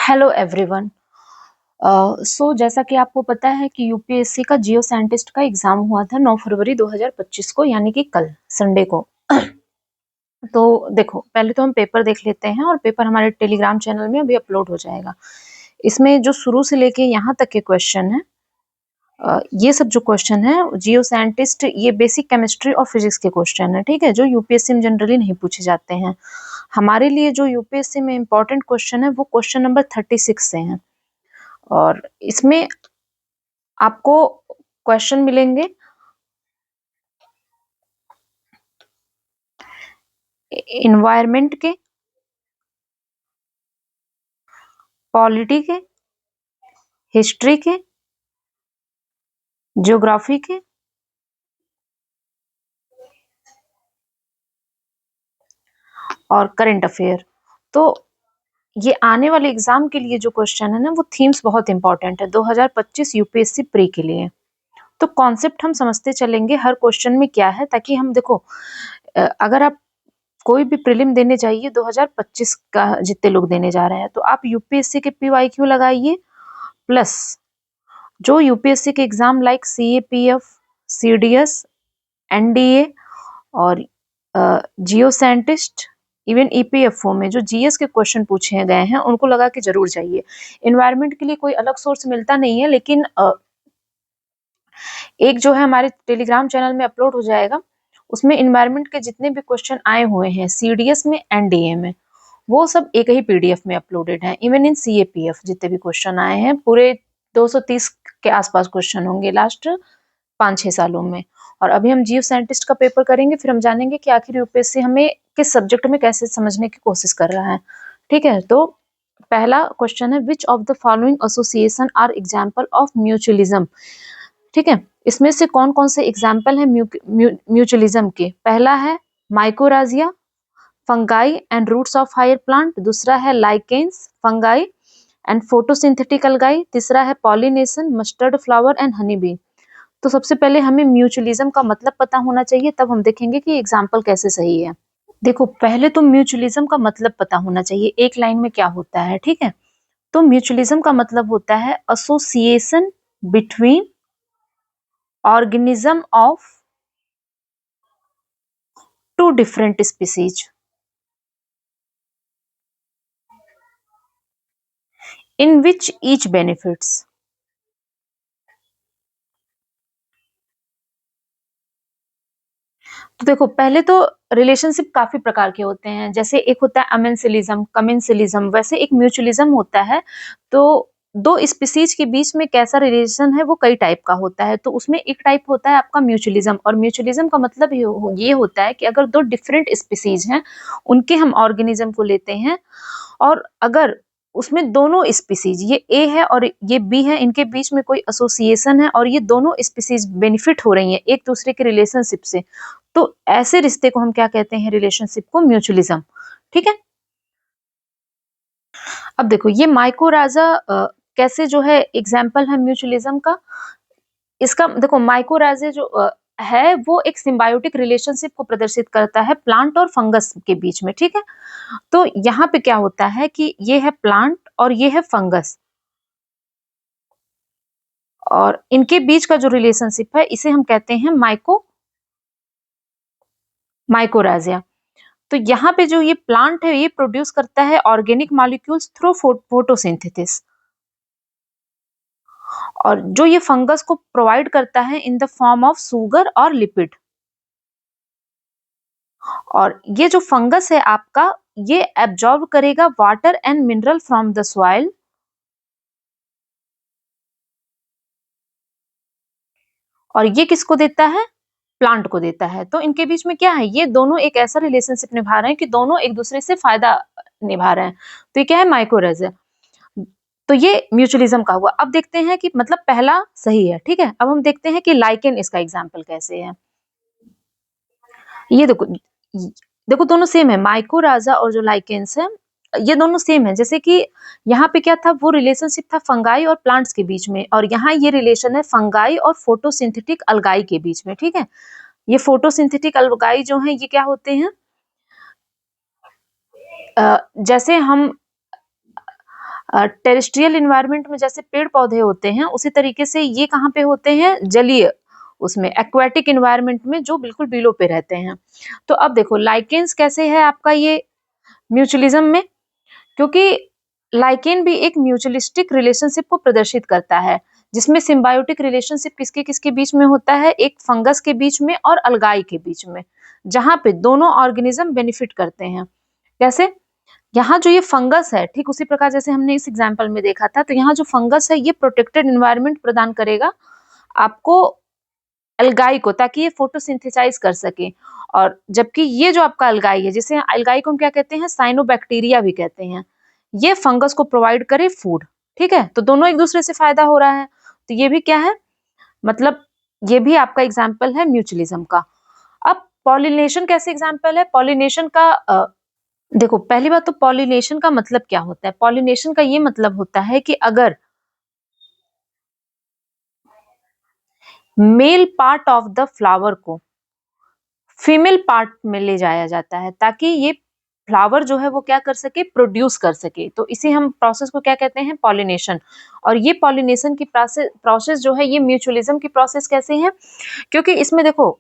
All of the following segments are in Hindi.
Hello everyone. जैसा कि आपको पता है कि यूपीएससी का जियो साइंटिस्ट का एग्जाम हुआ था 9 फरवरी 2025 को, यानी कि कल संडे को। तो देखो, पहले तो हम पेपर देख लेते हैं और पेपर हमारे टेलीग्राम चैनल में अभी अपलोड हो जाएगा। इसमें जो शुरू से लेके यहाँ तक के क्वेश्चन है, ये सब जो क्वेश्चन है जियो साइंटिस्ट, ये बेसिक केमिस्ट्री और फिजिक्स के क्वेश्चन है, ठीक है, जो यूपीएससी में जनरली नहीं पूछे जाते हैं। हमारे लिए जो यूपीएससी में इम्पोर्टेंट क्वेश्चन है वो क्वेश्चन नंबर 36 से है, और इसमें आपको क्वेश्चन मिलेंगे इन्वायरमेंट के, पॉलिटी के, हिस्ट्री के, ज्योग्राफी के और करंट अफेयर। तो ये आने वाले एग्जाम के लिए जो क्वेश्चन है ना, वो थीम्स बहुत इंपॉर्टेंट है 2025 यूपीएससी प्री के लिए। तो कॉन्सेप्ट हम समझते चलेंगे हर क्वेश्चन में क्या है, ताकि हम देखो, अगर आप कोई भी प्रीलिम देने जाइए 2025 का, जितने लोग देने जा रहे हैं, तो आप यूपीएससी के पीवाईक्यू लगाइए, प्लस जो यूपीएससी के exam like CAPF, CDS, NDA और जियो साइंटिस्ट, इवन ईपीएफओ में जो जीएस के क्वेश्चन पूछे गए हैं, उनको लगा के जरूर जाइए। इन्वायरमेंट के लिए कोई अलग सोर्स मिलता नहीं है, लेकिन एक जो है हमारे टेलीग्राम चैनल में अपलोड हो जाएगा, उसमें इन्वायरमेंट के जितने भी क्वेश्चन आए हुए हैं सीडीएस में, एनडीए में, वो सब एक ही पीडीएफ में अपलोडेड है। इवन इन सीएपीएफ जितने भी क्वेश्चन आए हैं, पूरे 230 के आसपास क्वेश्चन होंगे लास्ट 5-6 सालों में। और अभी हम जियो साइंटिस्ट का पेपर करेंगे, फिर हम जानेंगे कि आखिर यूपीएससी हमें किस सब्जेक्ट में कैसे समझने की कोशिश कर रहा है, ठीक है। तो पहला क्वेश्चन है, which of the following association are example of mutualism, ठीक है। इसमें से कौन कौन से एग्जाम्पल है म्यूचुअलिज्म के? पहला है mycorrhiza, fungi and roots of higher plant. दूसरा है lichens, fungi and photosynthetic algae. तीसरा है pollination, mustard flower and honey bee. तो सबसे पहले हमें म्यूचुअलिज्म का मतलब पता होना चाहिए, तब हम देखेंगे कि एग्जाम्पल कैसे सही है। देखो, पहले तो म्यूचुअलिज्म का मतलब पता होना चाहिए, एक लाइन में क्या होता है, ठीक है। तो म्यूचुअलिज्म का मतलब होता है association between organism of two different species in which each benefits। तो देखो, पहले तो रिलेशनशिप काफी प्रकार के होते हैं, जैसे एक होता है अमेंसिलिज्म, कमेंसिलिज्म, वैसे एक म्यूचुअलिज्म होता है। तो दो स्पीसीज के बीच में कैसा रिलेशन है वो कई टाइप का होता है। तो उसमें एक टाइप होता है आपका म्यूचुअलिज्म, और म्यूचुअलिज्म का मतलब ये होता है कि अगर दो डिफरेंट स्पीसीज हैं, उनके हम ऑर्गेनिज्म को लेते हैं, और अगर उसमें दोनों स्पीसीज, ये ए है और ये बी है, इनके बीच में कोई एसोसिएशन है और ये दोनों स्पीसीज बेनिफिट हो रही हैं एक दूसरे के रिलेशनशिप से, तो ऐसे रिश्ते को हम क्या कहते हैं? रिलेशनशिप को म्यूचुअलिज्म, ठीक है। अब देखो, ये माइकोराजा कैसे जो है एग्जाम्पल है म्यूचुअलिज्म का। इसका देखो, माइकोराजे जो है वो एक सिम्बायोटिक रिलेशनशिप को प्रदर्शित करता है प्लांट और फंगस के बीच में, ठीक है। तो यहाँ पे क्या होता है कि ये है प्लांट और ये है फंगस, और इनके बीच का जो रिलेशनशिप है इसे हम कहते हैं माइकोराजिया। तो यहाँ पे जो ये प्लांट है ये प्रोड्यूस करता है ऑर्गेनिक मॉलिक्यूल्स थ्रू फोटोसिंथेसिस, और जो ये फंगस को प्रोवाइड करता है in the form of sugar और लिपिड। और ये जो फंगस है आपका, ये एब्जॉर्ब करेगा water and mineral from the soil, और ये किसको देता है? प्लांट को देता है। तो इनके बीच में क्या है? ये दोनों एक ऐसा रिलेशनशिप निभा रहे हैं कि दोनों एक दूसरे से फायदा निभा रहे हैं। तो ये क्या है? माइकोरेज। तो ये म्यूचुअलिज्म का हुआ। अब देखते हैं कि मतलब पहला सही है, ठीक है। अब हम देखते हैं कि लाइकेन इसका एग्जाम्पल कैसे है। ये देखो, देखो दोनों सेम है, माइकोराजा और जो लाइकेन्स है ये दोनों सेम है। जैसे कि यहाँ पे क्या था, वो रिलेशनशिप था फंगाई और प्लांट्स के बीच में, और यहाँ ये रिलेशन है फंगाई और फोटोसिंथेटिक अलगाई के बीच में, ठीक है। ये फोटोसिंथेटिक अलगाई जो है ये क्या होते हैं, जैसे हम टेरेस्ट्रियल इन्वायरमेंट में जैसे पेड़ पौधे होते हैं, उसी तरीके से ये कहाँ पे होते हैं, जलीय, उसमें एक्वेटिक इन्वायरमेंट में जो बिल्कुल बिलो पे रहते हैं। तो अब देखो लाइकेंस कैसे है आपका ये म्यूचुअलिज्म में, क्योंकि लाइकेन भी एक म्यूचुअलिस्टिक रिलेशनशिप को प्रदर्शित करता है, जिसमें सिम्बायोटिक रिलेशनशिप किसके किसके बीच में होता है, एक फंगस के बीच में और अलगाई के बीच में, जहां पे दोनों ऑर्गेनिज्म बेनिफिट करते हैं। कैसे, यहाँ जो ये फंगस है, ठीक उसी प्रकार जैसे हमने इस एग्जाम्पल में देखा था, तो यहाँ जो फंगस है ये प्रोटेक्टेड एनवायरनमेंट प्रदान करेगा आपको अलगाई को, ताकि ये फोटोसिंथेसाइज कर सके। और जबकि ये जो आपका अलगाई है, जिसे अलगाई को हम क्या कहते हैं, साइनोबैक्टीरिया भी कहते हैं, ये फंगस को प्रोवाइड करे फूड। ठीक है, तो दोनों एक दूसरे से फायदा हो रहा है। तो ये भी क्या है, मतलब ये भी आपका एग्जाम्पल है म्यूचुअलिज्म का। अब पॉलिनेशन कैसे एग्जाम्पल है, पॉलिनेशन का देखो पहली बात तो पॉलिनेशन का मतलब क्या होता है, पॉलिनेशन का ये मतलब होता है कि अगर male part of the flower को फीमेल पार्ट में ले जाया जाता है, ताकि ये फ्लावर जो है वो क्या कर सके, प्रोड्यूस कर सके, तो इसे हम प्रोसेस को क्या कहते हैं, पॉलिनेशन। और ये पॉलिनेशन की प्रोसेस जो है ये म्यूचुअलिज्म की प्रोसेस कैसे है, क्योंकि इसमें देखो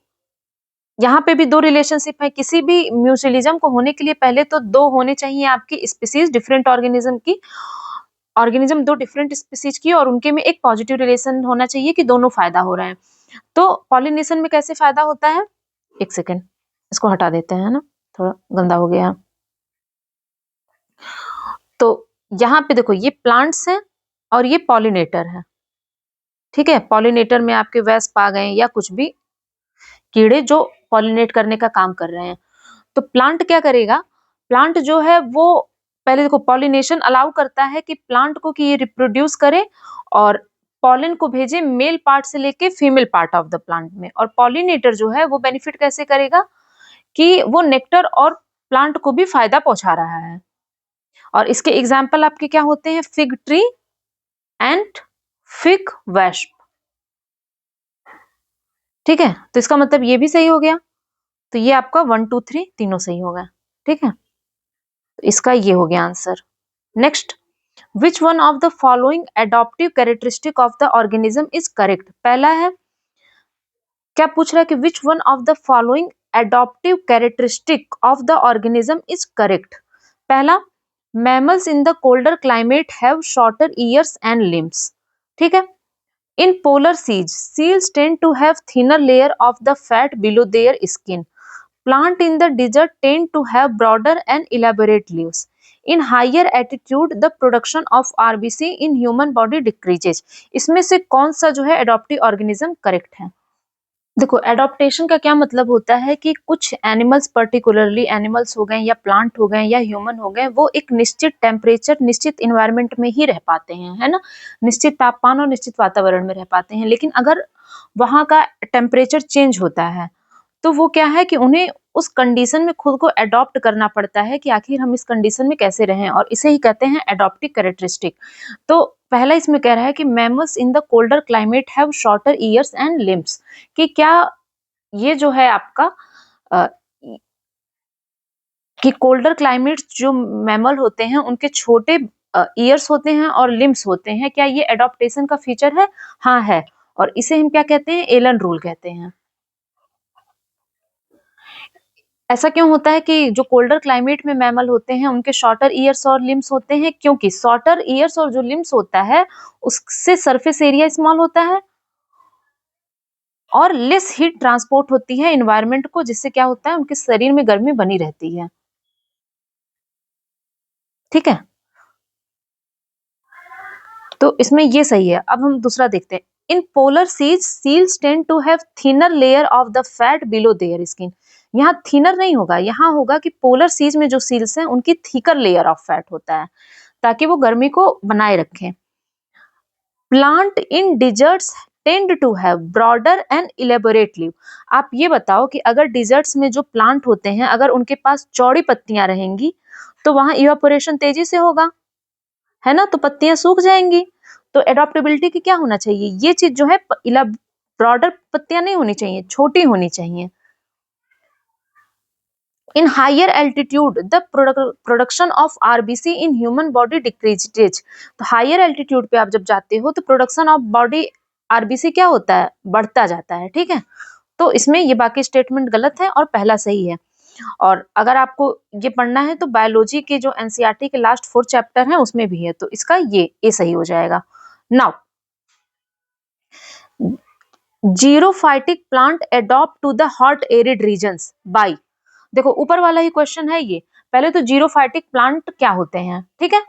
यहाँ पे भी दो रिलेशनशिप है, किसी भी म्यूचुअलिज्म को होने के लिए पहले तो दो होने चाहिए आपकी स्पीसीज, डिफरेंट ऑर्गेनिज्म की, ऑर्गेनिज्म दो डिफरेंट स्पीसीज की, और उनके में एक पॉजिटिव रिलेशन होना चाहिए कि दोनों फायदा हो रहे हैं। तो पॉलिनेशन में कैसे फायदा होता है, एक सेकेंड इसको हटा देते हैं ना, थोड़ा गंदा हो गया। तो यहाँ पे देखो ये प्लांट्स हैं और ये पॉलिनेटर है। ठीक है, पॉलिनेटर में आपके वेस्प आ गए या कुछ भी कीड़े जो पॉलिनेट करने का काम कर रहे हैं। तो प्लांट क्या करेगा, प्लांट जो है वो पहले देखो पॉलिनेशन अलाउ करता है कि प्लांट को कि ये रिप्रोड्यूस करे और पॉलन को भेजे मेल पार्ट से लेके female part of the plant में। और पॉलिनेटर जो है वो बेनिफिट कैसे करेगा कि वो नेक्टर और प्लांट को भी फायदा पहुंचा रहा है। और इसके एग्जाम्पल आपके क्या होते हैं, fig tree and fig wasp. ठीक है, तो इसका मतलब ये भी सही हो गया, तो ये आपका 1 2 3 तीनों सही हो गया। ठीक है, तो इसका ये हो गया answer. Next, which one of the following adaptive characteristic of the organism is correct. पहला है, क्या पूछ रहा है कि which one of the following adaptive characteristic of the organism is correct. पहला, mammals in the colder climate have shorter ears and limbs. ठीक है, in polar seas, seals tend to have thinner layer of the fat below their skin. Plant in the desert tend to have broader and elaborate leaves. In higher altitude, the production of RBC in human body decreases. इसमें से कौन सा जो है एडॉप्टिव ऑर्गेनिज्म करेक्ट है। देखो एडॉप्टेशन का क्या मतलब होता है कि कुछ एनिमल्स, पर्टिकुलरली एनिमल्स हो गए या प्लांट हो गए या ह्यूमन हो गए, वो एक निश्चित टेम्परेचर, निश्चित इन्वायरमेंट में ही रह पाते हैं, है ना, निश्चित तापमान और निश्चित वातावरण में रह पाते हैं। लेकिन अगर वहाँ का टेम्परेचर चेंज होता है तो वो क्या है कि उन्हें उस कंडीशन में खुद को अडॉप्ट करना पड़ता है कि आखिर हम इस कंडीशन में कैसे रहें, और इसे ही कहते हैं एडॉप्टिव कैरेक्टरिस्टिक। तो पहला इसमें कह रहा है कि mammals in the colder climate have shorter ears and limbs, कि क्या ये जो है आपका कि कोल्डर क्लाइमेट जो मैमल होते हैं उनके छोटे ईयर्स होते हैं और लिम्स होते हैं, क्या ये एडॉप्टेशन का फीचर है, हाँ है, और इसे हम क्या कहते हैं, एलन रूल कहते हैं। ऐसा क्यों होता है कि जो कोल्डर क्लाइमेट में मैमल होते हैं उनके शॉर्टर ईयर्स और लिम्स होते हैं, क्योंकि शॉर्टर ईयर्स और जो लिम्स होता है उससे सरफेस एरिया स्मॉल होता है और लेस हीट ट्रांसपोर्ट होती है एनवायरनमेंट को, जिससे क्या होता है उनके शरीर में गर्मी बनी रहती है। ठीक है, तो इसमें ये सही है। अब हम दूसरा देखते हैं, in polar seas seals tend to have thinner layer of the fat below their skin. यहाँ थिनर नहीं होगा, यहाँ होगा कि पोलर सीज में जो सील्स हैं उनकी थिकर लेयर ऑफ फैट होता है, ताकि वो गर्मी को बनाए रखें। Plant in deserts tend to have broader and elaborate leave. आप ये बताओ कि अगर डिजर्ट्स में जो प्लांट होते हैं अगर उनके पास चौड़ी पत्तियां रहेंगी तो वहां इवापोरेशन तेजी से होगा, है ना, तो पत्तियां सूख जाएंगी। तो एडॉप्टेबिलिटी की क्या होना चाहिए, ये चीज जो है ब्रॉडर पत्तियां नहीं होनी चाहिए, छोटी होनी चाहिए। In higher altitude the production of RBC in human body decreases. तो हायर एल्टीट्यूड पे आप जब जाते हो तो प्रोडक्शन ऑफ बॉडी आरबीसी क्या होता है, बढ़ता जाता है। ठीक है, तो इसमें ये बाकी स्टेटमेंट गलत है और पहला सही है। और अगर आपको ये पढ़ना है तो बायोलॉजी के जो एनसीईआरटी के लास्ट 4 चैप्टर हैं उसमें भी है, तो इसका ये सही हो जाएगा। Now xerophytic plant adapt to the hot arid regions by. देखो ऊपर वाला ही क्वेश्चन है ये। पहले तो जीरोफाइटिक प्लांट क्या होते हैं, ठीक है।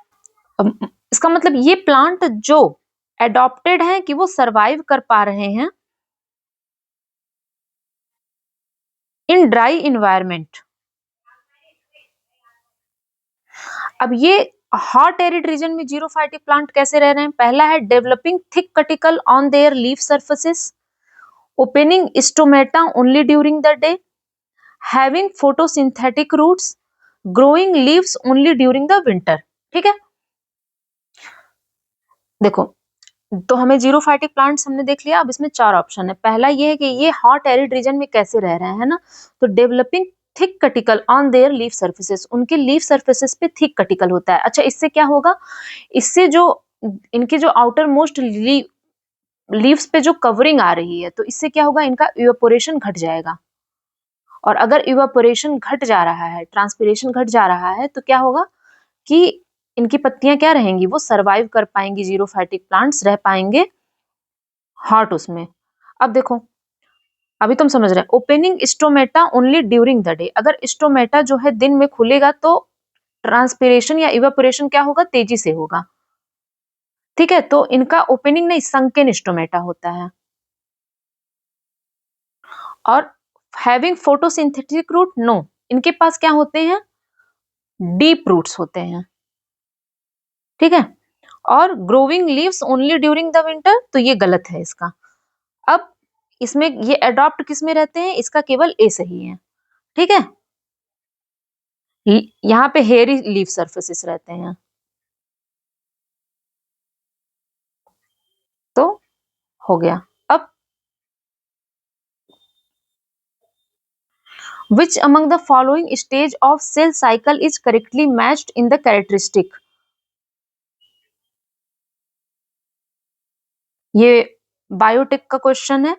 इसका मतलब ये प्लांट जो एडॉप्टेड हैं कि वो सरवाइव कर पा रहे हैं इन ड्राई इन्वायरमेंट। अब ये हॉट एरिड रीजन में जीरोफाइटिक प्लांट कैसे रह रहे हैं? पहला है developing thick cuticle on their leaf surfaces, opening stomata only during the day, having photosynthetic roots, growing leaves only during the winter. ठीक है, देखो तो हमें जीरोफाइटिक प्लांट्स हमने देख लिया। अब इसमें 4 ऑप्शन है। पहला ये है कि ये हॉट एरिड रीजन में कैसे रह रहे हैं, है ना। तो developing thick cuticle on their leaf surfaces, उनके लीफ सर्फेसेस पे थिक कटिकल होता है। अच्छा, इससे क्या होगा? इससे जो इनके जो आउटर मोस्ट लीव्स पे जो कवरिंग आ रही है, तो इससे क्या होगा? इनका इवेपोरेशन घट जाएगा। और अगर इवेपोरेशन घट जा रहा है, ट्रांसपिरेशन घट जा रहा है, तो क्या होगा कि इनकी पत्तियां क्या रहेंगी? वो सरवाइव कर पाएंगी, जीरोफाइटिक प्लांट्स रह पाएंगे हॉट उसमें। अब देखो, अभी तुम समझ रहे हैं, opening stomata only during the day. अगर स्टोमेटा जो है दिन में खुलेगा तो ट्रांसपिरेशन या इवेपोरेशन क्या होगा? तेजी से होगा। ठीक है, तो इनका ओपनिंग नहीं, संकेन स्टोमेटा होता है। और हैविंग फोटोसिंथेटिक रूट, नो, इनके पास क्या होते हैं? डीप रूट्स होते हैं। ठीक है, और growing leaves only during the winter, तो ये गलत है इसका। अब इसमें ये अडॉप्ट किस में रहते हैं? इसका केवल ए सही है। ठीक है, यहाँ पे हेयरी लीफ सर्फेसिस रहते हैं, तो हो गया। अब which among the following stage of cell cycle is correctly matched in the characteristic? ये बायोटेक का क्वेश्चन है।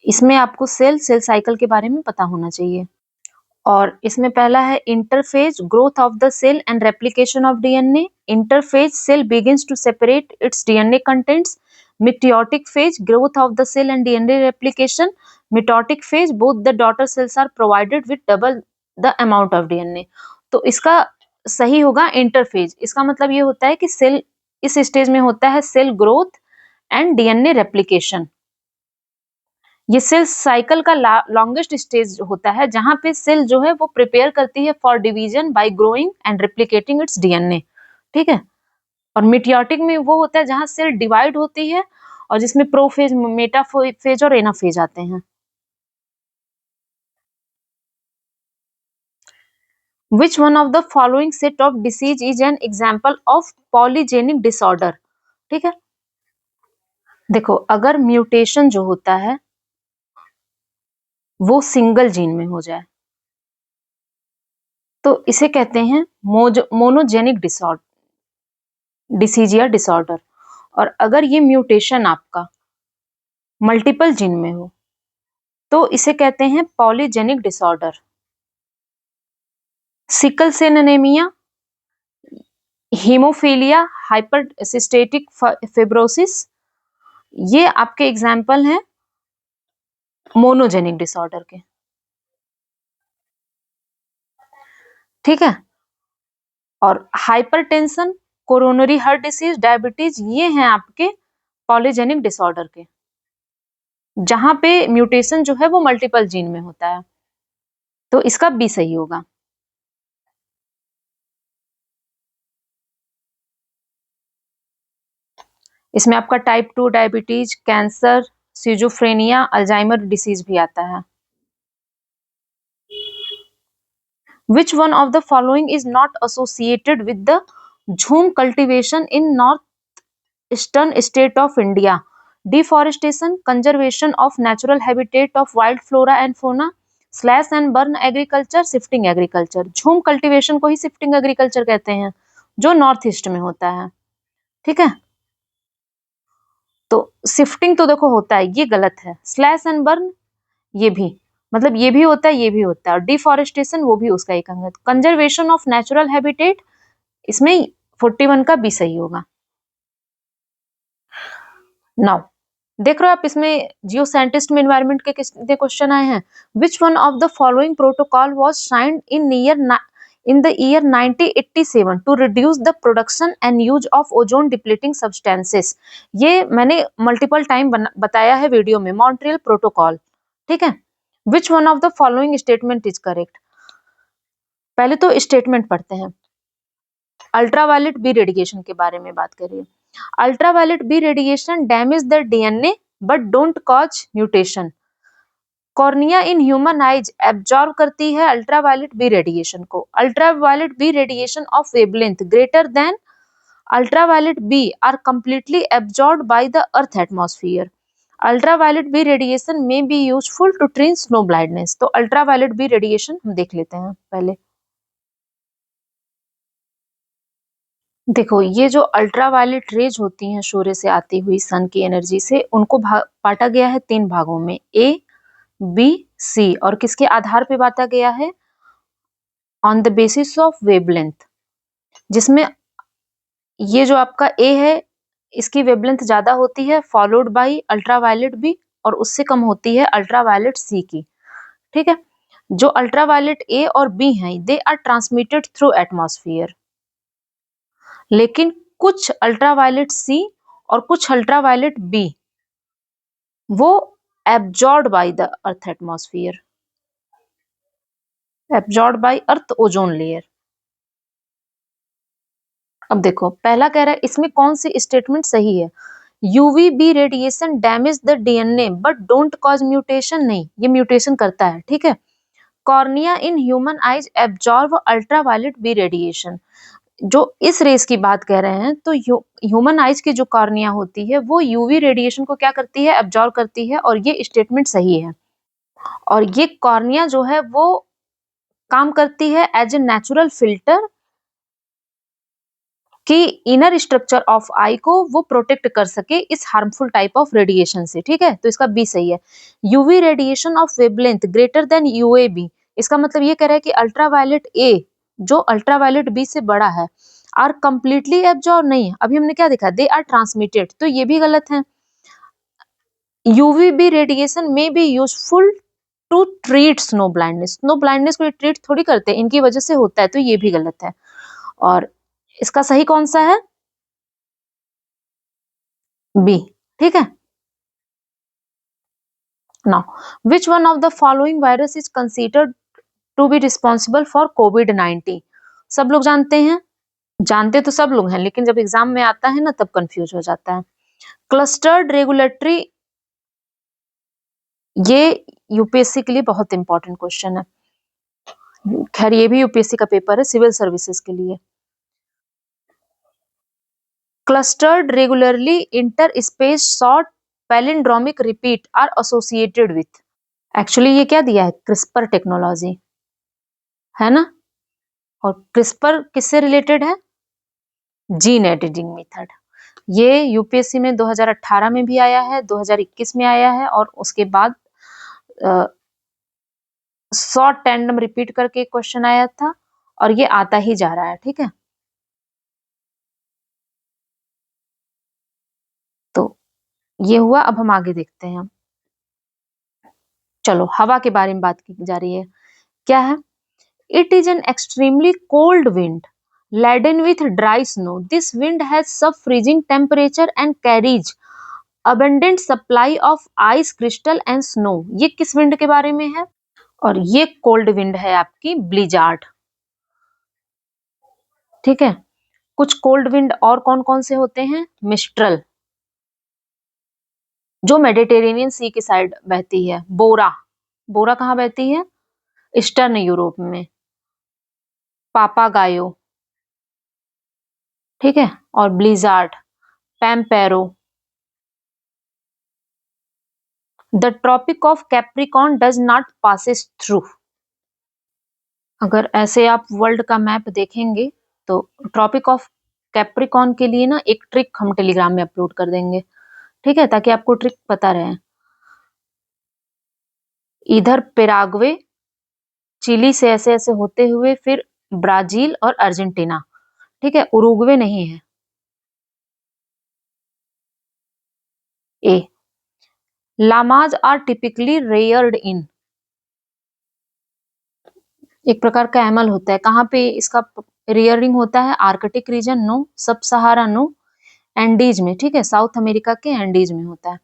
इसमें आपको सेल साइकिल के बारे में पता होना चाहिए। और इसमें पहला है interphase, growth of the cell and replication of DNA. Interphase, cell begins to separate its DNA contents. Mitotic phase, growth of the cell and DNA replication. Mitotic phase, both the daughter cells are provided with double the amount of DNA. तो इसका सही होगा इंटरफेज। इसका मतलब ये होता है कि सेल इस स्टेज में होता है cell growth and DNA replication. ये सेल साइकिल का लॉन्गेस्ट स्टेज होता है, जहां पे सेल जो है वो प्रिपेयर करती है for division bye growing and replicating it's DNA. ठीक है, और मिटोटिक में वो होता है जहां सेल डिवाइड होती है और जिसमें प्रोफेज, मेटाफेज और एनाफेज आते हैं। Which one of the following set of disease is an example of polygenic disorder? ठीक है, देखो अगर म्यूटेशन जो होता है वो सिंगल जीन में हो जाए तो इसे कहते हैं मोनोजेनिक डिसीज या डिसऑर्डर। और अगर ये म्यूटेशन आपका मल्टीपल जीन में हो तो इसे कहते हैं polygenic disorder. Sickle cell anaemia, haemophilia, हाइपरसिस्टेटिक फिब्रोसिस, ये आपके एग्जाम्पल हैं मोनोजेनिक डिसऑर्डर के। ठीक है, और hypertension, coronary heart disease, diabetes, ये हैं आपके पॉलीजेनिक डिसऑर्डर के, जहां पे म्यूटेशन जो है वो मल्टीपल जीन में होता है। तो इसका बी सही होगा। इसमें आपका type 2 diabetes, cancer, schizophrenia, Alzheimer disease भी आता है। Which one of the following is not associated with the झूम cultivation in northeastern state of India? Deforestation, conservation of natural habitat of wild flora and fauna, slash and burn agriculture, shifting agriculture. झूम कल्टीवेशन को ही शिफ्टिंग एग्रीकल्चर कहते हैं, जो नॉर्थ ईस्ट में होता है। ठीक है, तो शिफ्टिंग तो देखो होता है, ये गलत है। स्लैश एंड बर्न ये भी, मतलब ये भी होता है, ये भी होता है। और डिफॉरेस्टेशन वो भी उसका एक अंग है। कंजर्वेशन ऑफ नेचुरल हैबिटेट, इसमें 41 का बी सही होगा। नाउ देख रहे हो आप, इसमें जियो साइंटिस्ट में एनवायरनमेंट के कितने क्वेश्चन आए हैं। Which one of the following protocol was signed in the year 1987 to reduce the production and use of ozone depleting substances. ये मैंने मल्टीपल टाइम बताया है वीडियो में, मॉन्ट्रियल प्रोटोकॉल। ठीक है, विच one of the following statement is correct. पहले तो स्टेटमेंट पढ़ते हैं। अल्ट्रावायलेट बी रेडिएशन के बारे में बात करिए। Ultraviolet B radiation damage the DNA but don't cause mutation. Cornea in human eyes absorb करती है अल्ट्रावायलेट बी रेडिएशन को। Ultraviolet B radiation of wavelength greater than ultraviolet B are completely absorbed by the earth atmosphere. Ultraviolet B radiation may be useful to treat snow blindness. तो अल्ट्रावायलेट बी रेडिएशन हम देख लेते हैं पहले। देखो, ये जो अल्ट्रावायलेट रेज होती हैं सूर्य से आती हुई, सन की एनर्जी से, उनको बांटा गया है 3 भागों में, ए, बी, सी। और किसके आधार पे बांटा गया है? On the basis of wavelength. जिसमें ये जो आपका ए है, इसकी वेवलेंथ ज्यादा होती है, फॉलोड बाय अल्ट्रावायलेट बी, और उससे कम होती है अल्ट्रावायलेट सी की। ठीक है, जो अल्ट्रावायलेट ए और बी हैं, they are transmitted through atmosphere. लेकिन कुछ अल्ट्रावायलेट सी और कुछ अल्ट्रावायलेट बी वो absorbed by the earth atmosphere, absorbed by earth ozone layer. अब देखो, पहला कह रहा है, इसमें कौन सी स्टेटमेंट सही है? UVB radiation damage the DNA but don't cause mutation. नहीं, ये म्यूटेशन करता है। ठीक है, cornea in human eyes absorb ultraviolet B radiation. जो इस रेस की बात कह रहे हैं, तो ह्यूमन आइज की जो कॉर्निया होती है वो यूवी रेडिएशन को क्या करती है? एब्जॉर्ब करती है, और ये स्टेटमेंट सही है। और ये कॉर्निया जो है वो काम करती है एज ए नेचुरल फिल्टर, कि इनर स्ट्रक्चर ऑफ आई को वो प्रोटेक्ट कर सके इस हार्मफुल टाइप ऑफ रेडिएशन से। ठीक है, तो इसका बी सही है। UV radiation of wavelength greater than UVB, इसका मतलब ये कह रहा है कि अल्ट्रावायलेट ए जो अल्ट्रावायलेट बी से बड़ा है, आर कंप्लीटली एब्जॉर्ब नहीं है। अभी हमने क्या देखा? दे आर ट्रांसमिटेड, तो ये भी गलत है। UVB radiation may be useful to treat snow blindness. Snow blindness को ट्रीट थोड़ी करते हैं, इनकी वजह से होता है, तो ये भी गलत है। और इसका सही कौन सा है? बी। ठीक है, now which one of the following virus is considered to be responsible for कोविड-19। सब लोग जानते हैं, जानते तो सब लोग हैं, लेकिन जब एग्जाम में आता है ना, तब कंफ्यूज हो जाता है। क्लस्टर्ड रेगुलेटरी, ये यूपीएससी के लिए बहुत इंपॉर्टेंट क्वेश्चन है। खैर, ये भी यूपीएससी का पेपर है सिविल सर्विसेज के लिए। Clustered regularly interspace short palindromic repeat are associated with. Actually ये क्या दिया है? क्रिस्पर टेक्नोलॉजी, है ना। और क्रिस्पर किससे रिलेटेड है? Gene editing method. ये यूपीएससी में 2018 में भी आया है, 2021 में आया है, और उसके बाद शॉर्ट टैंडम रिपीट करके क्वेश्चन आया था, और ये आता ही जा रहा है। ठीक है, तो ये हुआ। अब हम आगे देखते हैं। चलो, हवा के बारे में बात की जा रही है। क्या है? It is an extremely cold wind laden with dry snow. This wind has sub-freezing temperature and carries abundant supply of ice crystal and snow. ये किस विंड के बारे में है? और ये कोल्ड विंड है आपकी ब्लिजार्ड। ठीक है, कुछ कोल्ड विंड और कौन कौन से होते हैं? मिस्ट्रल, जो मेडिटेरेनियन सी की साइड बहती है। बोरा, बोरा कहाँ बहती है? ईस्टर्न यूरोप में। पापागायो, ठीक है, और blizzard, pampero, the tropic of Capricorn does not passes through. अगर ऐसे आप वर्ल्ड का मैप देखेंगे तो ट्रॉपिक ऑफ कैप्रिकॉर्न के लिए ना एक ट्रिक हम टेलीग्राम में अपलोड कर देंगे, ठीक है, ताकि आपको ट्रिक पता रहे। इधर पेराग्वे, चिली से ऐसे ऐसे होते हुए फिर ब्राजील और अर्जेंटीना, ठीक है, उरुग्वे नहीं है। ए, लामाज आर टिपिकली रेयर्ड इन, एक प्रकार का एमल होता है। कहाँ पे इसका रेयरिंग होता है? आर्कटिक रीजन नो, सब सहारा नो, एंडीज में, ठीक है, साउथ अमेरिका के एंडीज में होता है।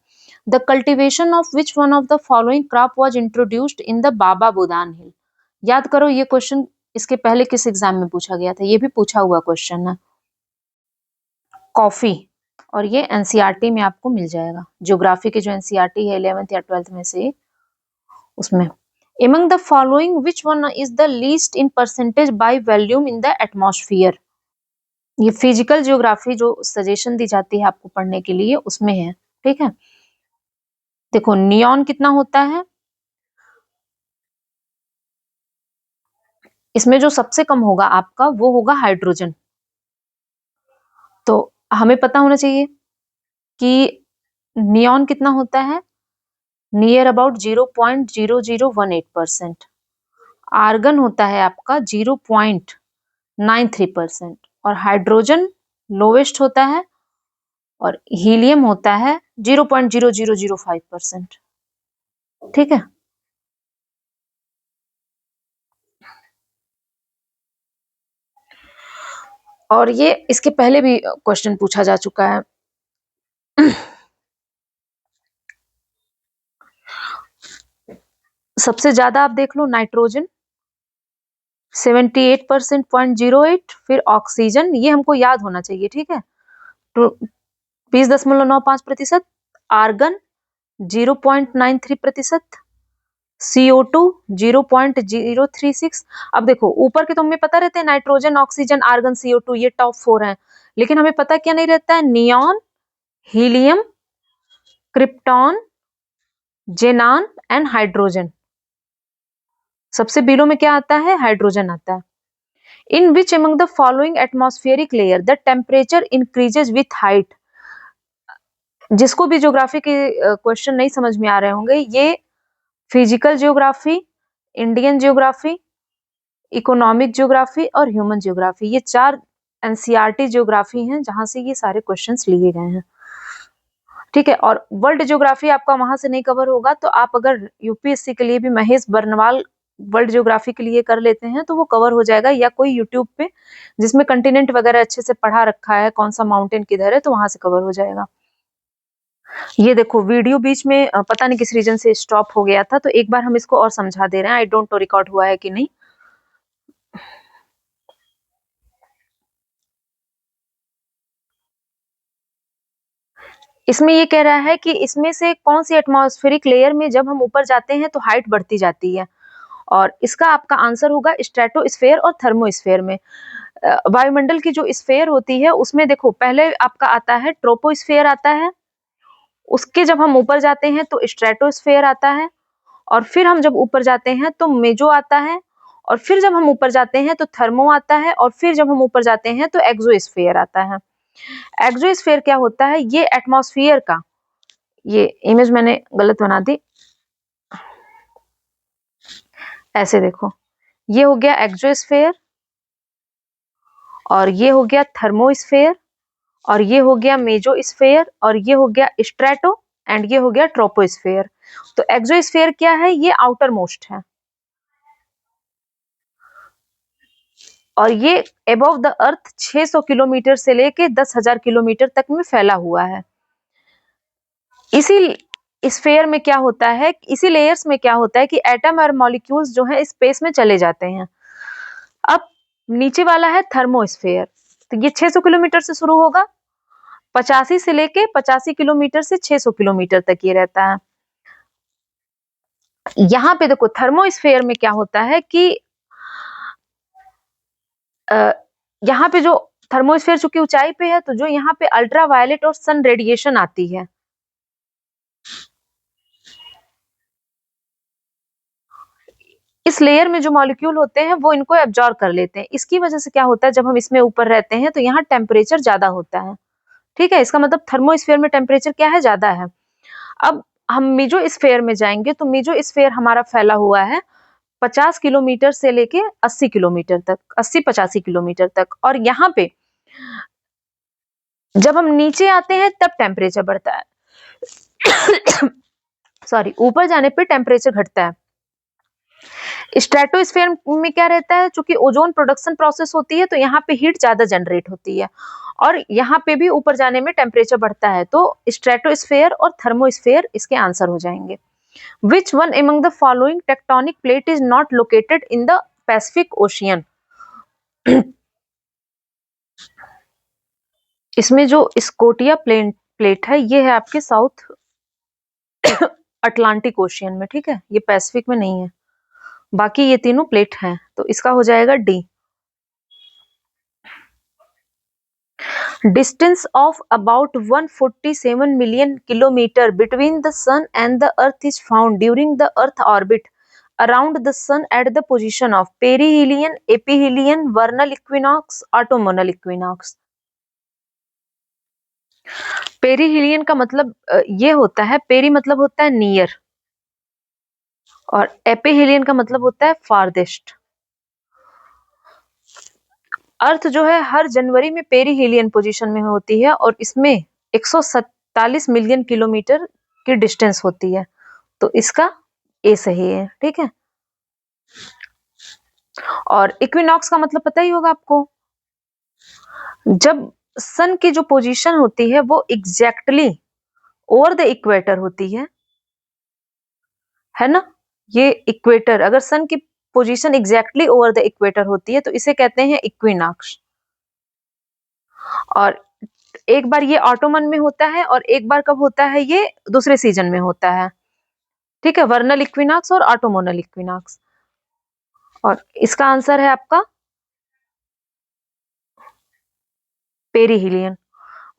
The cultivation of which one of the following crop was introduced in the Baba Budan hill. याद करो ये क्वेश्चन इसके पहले किस एग्जाम में पूछा गया था, ये भी पूछा हुआ क्वेश्चन है। कॉफी, और ये एनसीईआरटी में आपको मिल जाएगा, ज्योग्राफी की जो एनसीईआरटी है 11th या 12th में से, उसमें। Among the following which one is the least in percentage by volume in the atmosphere? ये फिजिकल ज्योग्राफी जो सजेशन दी जाती है आपको पढ़ने के लिए उसमें है, ठीक है। देखो नियॉन कितना होता है, इसमें जो सबसे कम होगा आपका वो होगा हाइड्रोजन। तो हमें पता होना चाहिए कि नियॉन कितना होता है, नियर अबाउट 0.0018%। आर्गन होता है आपका 0.93%, और हाइड्रोजन लोवेस्ट होता है, और हीलियम होता है 0.0005%, ठीक है। और ये इसके पहले भी क्वेश्चन पूछा जा चुका है। सबसे ज्यादा आप देख लो नाइट्रोजन 78%.08, फिर ऑक्सीजन, ये हमको याद होना चाहिए, ठीक है, तो 20.95%, आर्गन 0.93%, CO2 0.036। अब देखो ऊपर के तो हमें पता रहते हैं, नाइट्रोजन, ऑक्सीजन, आर्गन, CO2, ये टॉप 4 हैं, लेकिन हमें पता क्या नहीं रहता है? Neon, helium, krypton, xenon and hydrogen. सबसे बिलो में क्या आता है? हाइड्रोजन आता है। In which among the following atmospheric layer the temperature increases with height. जिसको भी ज्योग्राफी के क्वेश्चन नहीं समझ में आ रहे होंगे, ये physical geography, Indian geography, economic geography और ह्यूमन ज्योग्राफी, ये 4 एनसीईआरटी ज्योग्राफी हैं जहां से ये सारे क्वेश्चंस लिए गए हैं, ठीक है। और वर्ल्ड ज्योग्राफी आपका वहां से नहीं कवर होगा, तो आप अगर यूपीएससी के लिए भी महेश बर्नवाल वर्ल्ड ज्योग्राफी के लिए कर लेते हैं तो वो कवर हो जाएगा, या कोई यूट्यूब पे जिसमें कंटिनेंट वगैरह अच्छे से पढ़ा रखा है, कौन सा माउंटेन किधर है, तो वहां से कवर हो जाएगा। ये देखो वीडियो बीच में पता नहीं किस रीजन से स्टॉप हो गया था, तो एक बार हम इसको और समझा दे रहे हैं, आई डोंट नो रिकॉर्ड हुआ है कि नहीं। इसमें ये कह रहा है कि इसमें से कौन सी एटमॉस्फेरिक लेयर में जब हम ऊपर जाते हैं तो हाइट बढ़ती जाती है, और इसका आपका आंसर होगा स्ट्रेटोस्फेयर और थर्मोस्फेयर में। वायुमंडल की जो स्फेयर होती है उसमें देखो पहले आपका आता है ट्रोपोस्फेयर आता है, उसके जब हम ऊपर जाते हैं तो स्ट्रेटोस्फेयर आता है, और फिर हम जब ऊपर जाते हैं तो मेजो आता है, और फिर जब हम ऊपर जाते हैं तो थर्मो आता है, और फिर जब हम ऊपर जाते हैं तो एक्सोस्फेयर आता है। एक्सोस्फेयर क्या होता है? ये एटमॉस्फेयर का, ये इमेज मैंने गलत बना दी, ऐसे देखो, ये हो गया एक्सोस्फेयर, और ये हो गया थर्मोस्फेयर, और ये हो गया मेजोस्फेयर, और ये हो गया स्ट्रेटो, एंड ये हो गया ट्रोपोस्फेयर। तो एक्सोस्फेयर क्या है? ये आउटर मोस्ट है, और ये अबव द अर्थ 600 किलोमीटर से लेके 10,000 किलोमीटर तक में फैला हुआ है। इसी स्फेयर में क्या होता है, इसी लेयर्स में क्या होता है कि एटम और मॉलिक्यूल्स जो है स्पेस में चले जाते हैं। अब नीचे वाला है थर्मोस्फेयर, तो ये 600 किलोमीटर से शुरू होगा, 85 से लेके 85 किलोमीटर से 600 किलोमीटर तक ये रहता है। यहाँ पे देखो थर्मोस्फेयर में क्या होता है कि यहाँ पे जो थर्मोस्फेयर चूंकि ऊंचाई पे है, तो जो यहाँ पे अल्ट्रा वायलेट और सन रेडिएशन आती है, इस लेयर में जो मॉलिक्यूल होते हैं वो इनको एब्जॉर्ब कर लेते हैं। इसकी वजह से क्या होता है, जब हम इसमें ऊपर रहते हैं तो यहाँ टेम्परेचर ज्यादा होता है। ठीक है, इसका मतलब थर्मोस्फेयर में टेम्परेचर क्या है, ज्यादा है। अब हम मीजोस्फेयर में जाएंगे तो मीजोस्फेयर हमारा फैला हुआ है 50 किलोमीटर से लेके 80 किलोमीटर तक, 80-85 किलोमीटर तक। और यहाँ पे जब हम नीचे आते हैं तब टेम्परेचर बढ़ता है सॉरी, ऊपर जाने पे टेम्परेचर घटता है। स्ट्रेटोस्फेयर में क्या रहता है, चूंकि ओजोन प्रोडक्शन प्रोसेस होती है तो यहाँ पे हीट ज्यादा जनरेट होती है, और यहाँ पे भी ऊपर जाने में टेम्परेचर बढ़ता है। तो स्ट्रेटोस्फेयर और थर्मोस्फेयर इसके आंसर हो जाएंगे। Which one among the following tectonic plate is not located in the Pacific ocean? इसमें जो स्कोटिया प्लेट है ये है आपके साउथ अटलांटिक ओशियन में, ठीक है, ये पैसिफिक में नहीं है। बाकी ये तीनों प्लेट हैं, तो इसका हो जाएगा D. Distance of about 147 million kilometer between the sun and the earth is found during the earth orbit around the sun at the position of perihelion, aphelion, vernal equinox, autumnal equinox. Perihelion का मतलब ये होता है, पेरी मतलब होता है नियर, और एपिहिलियन का मतलब होता है फारदेस्ट। अर्थ जो है हर जनवरी में पेरीहिलियन पोजीशन में होती है, और इसमें 147 मिलियन किलोमीटर की डिस्टेंस होती है, तो इसका ए सही है। ठीक है, और इक्विनॉक्स का मतलब पता ही होगा आपको, जब सन की जो पोजीशन होती है वो एग्जैक्टली ओवर द इक्वेटर होती है ना। ये इक्वेटर, अगर सन की position exactly over the equator होती है तो इसे कहते हैं इक्विनॉक्स। और एक बार ये ऑटोमन में होता है और एक बार कब होता है, ये दूसरे सीजन में होता है। ठीक है, वर्नल इक्विनॉक्स और ऑटोमोनल इक्विनॉक्स। और इसका आंसर है आपका perihelion.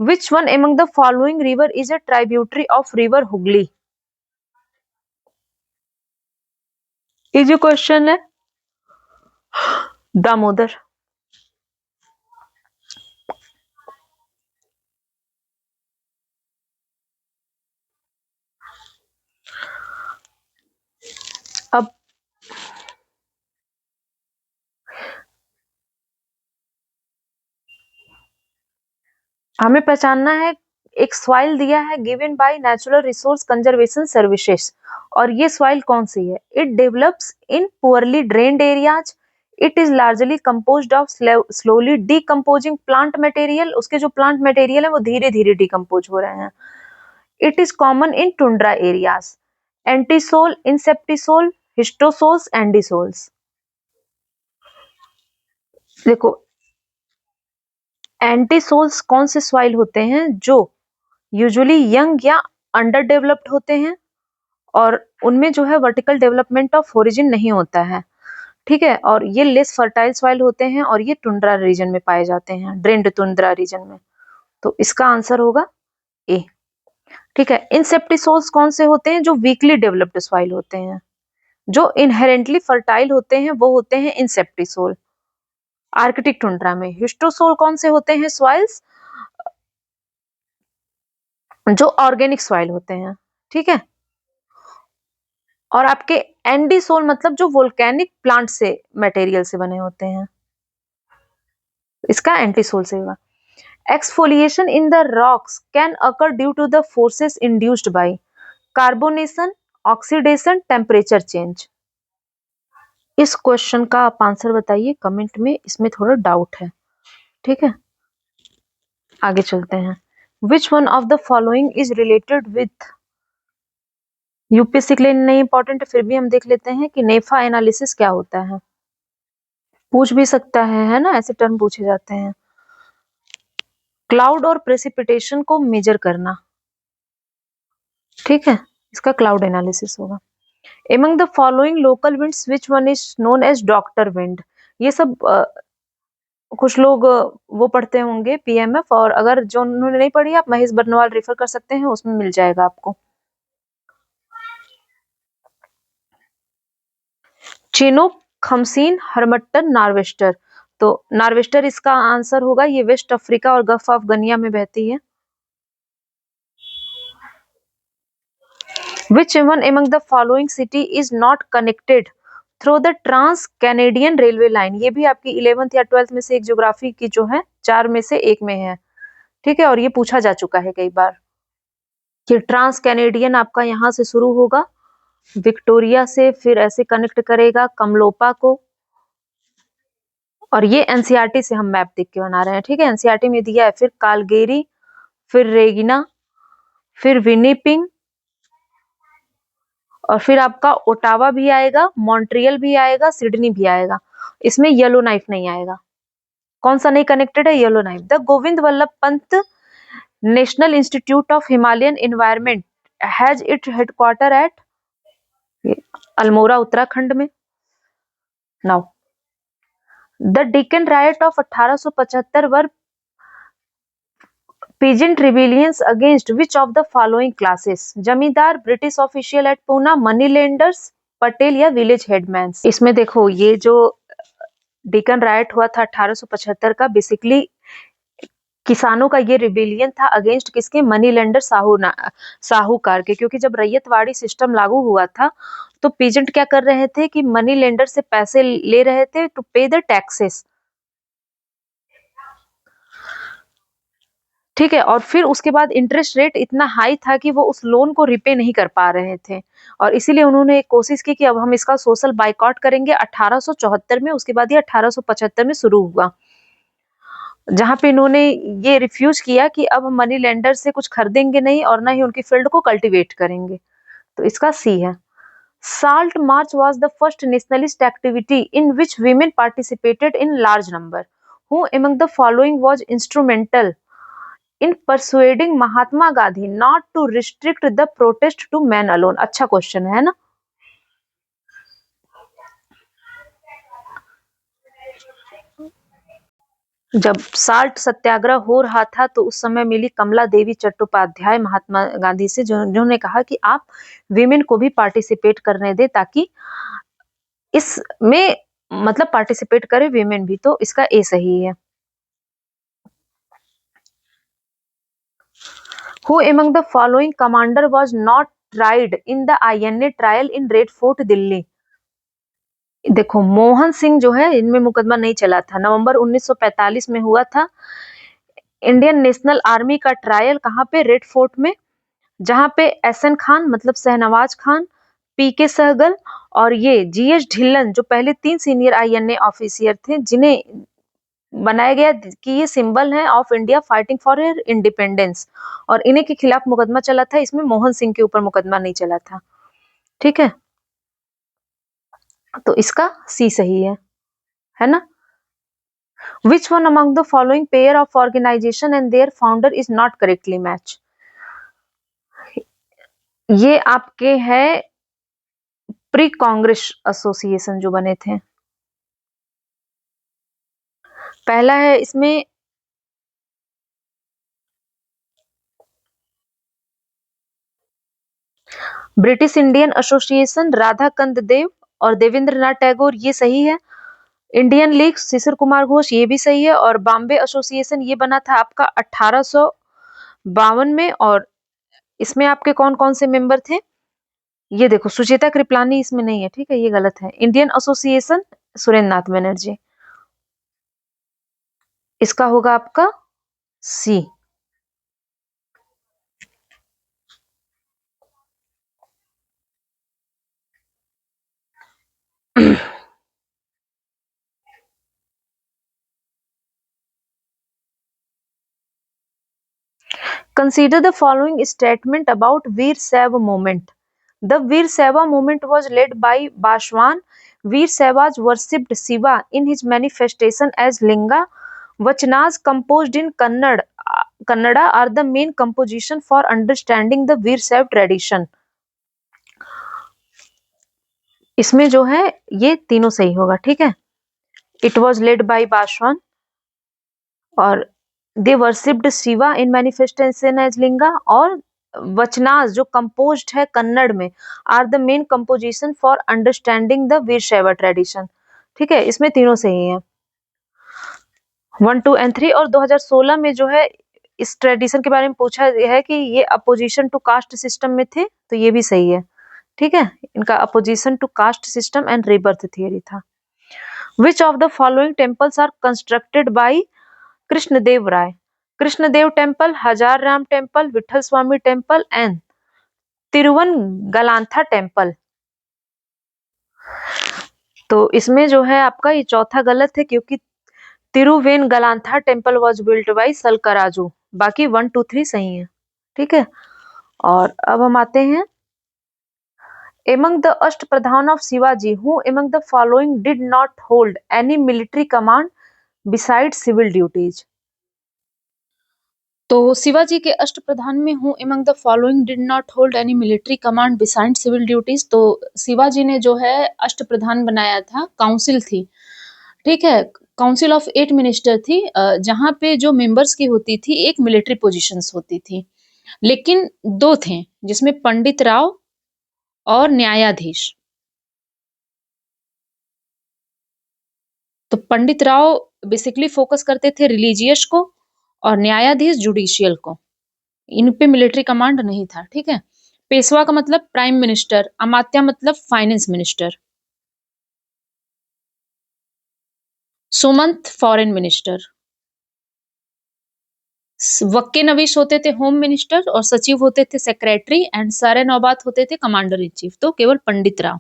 Which one among the following river is a tributary of river Hooghly? ये जो क्वेश्चन है, दामोदर। अब हमें पहचानना है, एक सॉइल दिया है given by natural resource conservation services, और ये सॉइल कौन सी है? It develops in poorly drained areas, it is largely composed of slowly decomposing plant material, उसके जो प्लांट मटेरियल है वो धीरे धीरे डिकम्पोज हो रहे हैं। It is common in tundra areas, entisol, inceptisol, histosols, andisols. देखो, एंटीसोल्स कौन से सॉइल होते हैं, जो यूजुअली यंग या अंडर डेवलप्ड होते हैं, और उनमें जो है वर्टिकल डेवलपमेंट ऑफ ओरिजिन नहीं होता है। ठीक है, और ये लेस फर्टाइल सॉइल होते हैं, और ये टुंड्रा रीजन में पाए जाते हैं, ड्रेन्ड टुंड्रा रीजन में। तो इसका आंसर होगा ए। ठीक है, इंसेप्टिसोल्स कौन से होते हैं, जो वीकली डेवलप्ड सॉइल होते हैं। जो इनहेरेंटली फर्टाइल होते हैं वो होते हैं इंसेप्टिसोल, आर्कटिक टुंड्रा में। हिस्टोसोल कौन से होते हैं सॉइल्स, जो ऑर्गेनिक सॉइल होते हैं। ठीक है, और आपके एंडीसोल मतलब जो वोल्केनिक प्लांट से मटेरियल से बने होते हैं, इसका एंटीसोल से होगा। Exfoliation in the rocks can occur due to the forces induced by carbonation, oxidation, temperature change. इस क्वेश्चन का आप आंसर बताइए कमेंट में, इसमें थोड़ा डाउट है। ठीक है, आगे चलते हैं। Which one of the following is related with, UPSC के लिए नहीं इंपॉर्टेंट है फिर भी हम देख लेते हैं कि नेफा एनालिसिस क्या होता है, पूछ भी सकता है ना, ऐसे टर्म पूछे जाते हैं। क्लाउड और प्रेसिपिटेशन को मेजर करना। ठीक है, इसका क्लाउड एनालिसिस होगा। Among the following local winds which one is known as doctor wind? ये सब कुछ लोग वो पढ़ते होंगे पीएमएफ, और अगर जो उन्होंने नहीं पढ़ी आप महेश बर्नवाल रेफर कर सकते हैं, उसमें मिल जाएगा आपको। चिनो खमसीन हरमट्टन नार्वेस्टर। तो नार्वेस्टर इसका आंसर होगा, ये वेस्ट अफ्रीका और गल्फ ऑफ गनिया में बहती है। Which one among the following city is not connected through the trans Canadian railway line? ये भी आपकी 11th या 12th में से एक ज्योग्राफी की जो है 4 में से एक में है, ठीक है, और ये पूछा जा चुका है कई बार कि ट्रांस कैनेडियन आपका यहाँ से शुरू होगा विक्टोरिया से, फिर ऐसे कनेक्ट करेगा कमलोपा को, और ये एनसीईआरटी से हम मैप देख के बना रहे हैं, ठीक है, एनसीईआरटी में दिया है, फिर कालगेरी, फिर रेगिना, फिर विनिपिग, और फिर आपका ओटावा भी आएगा, मॉन्ट्रियल भी आएगा, सिडनी भी आएगा। इसमें येलो नाइफ नहीं आएगा। कौन सा नहीं कनेक्टेड है? Yellowknife. The Govind Vallabh Pant national institute of Himalayan environment has it headquarter at Almora, Uttarakhand में। Now the Deccan riot of 1875 were peasant rebellions against which of the following classes? Zamindar, British official at Poona, money lenders, Patel या विलेज हेडमैन। इसमें देखो ये जो डेक्कन राइट हुआ था 1875 का, बेसिकली किसानों का ये रिबेलियन था अगेंस्ट किसके? मनी लेंडर, साहूकार के, क्योंकि जब रैयतवाड़ी सिस्टम लागू हुआ था तो पीजेंट क्या कर रहे थे कि मनी लेंडर से पैसे ले रहे थे टू पे द टैक्सेस, ठीक है, और फिर उसके बाद इंटरेस्ट रेट इतना हाई था कि वो उस लोन को रिपे नहीं कर पा रहे थे, और इसीलिए उन्होंने एक कोशिश की कि अब हम इसका सोशल बाइकआउट करेंगे 1874 में। उसके बाद ये 1875 में शुरू हुआ, जहां पे इन्होंने ये रिफ्यूज किया कि अब हम मनी लेंडर से कुछ खरीदेंगे नहीं और ना ही उनकी फील्ड को कल्टीवेट करेंगे। तो इसका सी है। Salt march was the first nationalist activity in which women participated in large number. Who among the following was instrumental in persuading Mahatma Gandhi not to restrict the protest to men alone? अच्छा क्वेश्चन है ना। जब साल्ट सत्याग्रह हो रहा था तो उस समय मिली कमला देवी चट्टोपाध्याय महात्मा गांधी से, जिन्होंने कहा कि आप विमेन को भी पार्टिसिपेट करने दे ताकि इसमें मतलब पार्टिसिपेट करे विमेन भी। तो इसका ए सही है। Who among the following commander was not tried in the INA trial in Red Fort, Delhi? देखो मोहन सिंह जो है, इनमें मुकदमा नहीं चला था। नवंबर 1945 में हुआ था इंडियन नेशनल आर्मी का ट्रायल, कहाँ पे? रेड फोर्ट में, जहां पे एहसन खान मतलब शहनवाज खान, पीके सहगल और ये जीएच ढिल्लन, जो पहले 3 सीनियर आईएनए ऑफिसर थे, जिन्हें बनाया गया कि ये सिंबल है of India fighting for independence, और इन्हीं के खिलाफ मुकदमा चला था। इसमें मोहन सिंह के ऊपर मुकदमा नहीं चला था, ठीक है, तो इसका सी सही है ना। Which one among the following pair of organization and their founder is not correctly match? ये आपके है प्री कांग्रेस एसोसिएशन जो बने थे। पहला है इसमें ब्रिटिश इंडियन एसोसिएशन, राधाकांत देव और देवेंद्रनाथ टैगोर, ये सही है। इंडियन लीग, शिशिर कुमार घोष, ये भी सही है। और बॉम्बे एसोसिएशन ये बना था आपका 1852 में, और इसमें आपके कौन कौन से मेंबर थे? ये देखो सुचेता कृपलानी इसमें नहीं है, ठीक है, ये गलत है। इंडियन एसोसिएशन सुरेंद्र नाथ बनर्जी, इसका होगा आपका सी। Consider the following statement about Veer Saiva movement. The Veer Saiva movement was led by Bashwan. Veer Saivas worshipped Shiva in his manifestation as Linga. Vachanas composed in Kannada are the main composition for understanding the Veer Saiva tradition. इसमें जो है ये तीनों सही होगा, ठीक है। It was led by Bashwan और they worshipped Shiva in manifestation as Linga, और वचनास जो कंपोज्ड है कन्नड़ में are the main composition for understanding the Veerashaiva tradition. ठीक है, इसमें तीनों सही है, 1, 2 एंड 3। और 2016 में जो है इस ट्रेडिशन के बारे में पूछा है कि ये अपोजिशन टू कास्ट सिस्टम में थे, तो ये भी सही है। ठीक है, इनका opposition to caste system and rebirth theory था। Which of the following temples are constructed by Krishnadeva Raya? Krishnadeva temple, Hazara Rama temple, Vitthala Swami temple and Tiruvengalanatha temple. तो इसमें जो है आपका ये चौथा गलत है, क्योंकि तिरुवेनगलांथा टेम्पल वाज बिल्ट बाय सलकराजू। बाकी 1, 2, 3 सही है। ठीक है, और अब हम आते हैं among the Ashtapradhan of Shivaji, who among the following did not hold any military command besides civil duties? तो शिवाजी के अष्टप्रधान में हूँ among the following did not hold any military command besides civil duties। तो शिवाजी ने जो है अष्टप्रधान बनाया था, काउंसिल थी, ठीक है, काउंसिल ऑफ 8 मिनिस्टर थी, जहाँ पे जो मेंबर्स की होती थी एक मिलिट्री पोजीशंस होती थी, लेकिन 2 थे जिसमें पंडित राव और न्यायाधीश। तो पंडित राव बेसिकली फोकस करते थे रिलीजियस को और न्यायाधीश जुडिशियल को, इन पे मिलिट्री कमांड नहीं था। ठीक है, पेशवा का मतलब प्राइम मिनिस्टर, अमात्या मतलब finance minister, Sumant foreign minister, Waqia Navis होते थे होम मिनिस्टर और सचिव होते थे सेक्रेटरी एंड सारे नौबात होते थे कमांडर इन चीफ। तो केवल Pandit Rao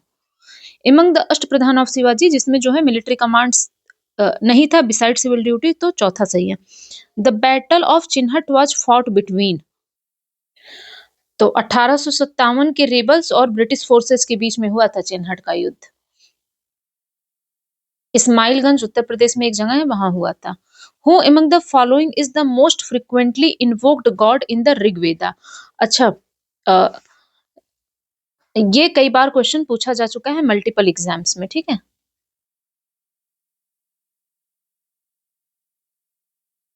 among the Ashtapradhan of Shivaji, जिसमें जो है मिलिट्री कमांड्स नहीं था बिसाइड सिविल ड्यूटी, तो चौथा सही है। The battle of Chinhat was fought between, तो 1857 के रेबल्स और ब्रिटिश फोर्सेस के बीच में हुआ था चिन्हट का युद्ध। इस्माइलगंज उत्तर प्रदेश में एक जगह है, वहां हुआ था। Who among the following is the most frequently invoked god in the Rigveda? अच्छा, ये कई बार क्वेश्चन पूछा जा चुका है मल्टीपल एग्जाम्स में। ठीक है,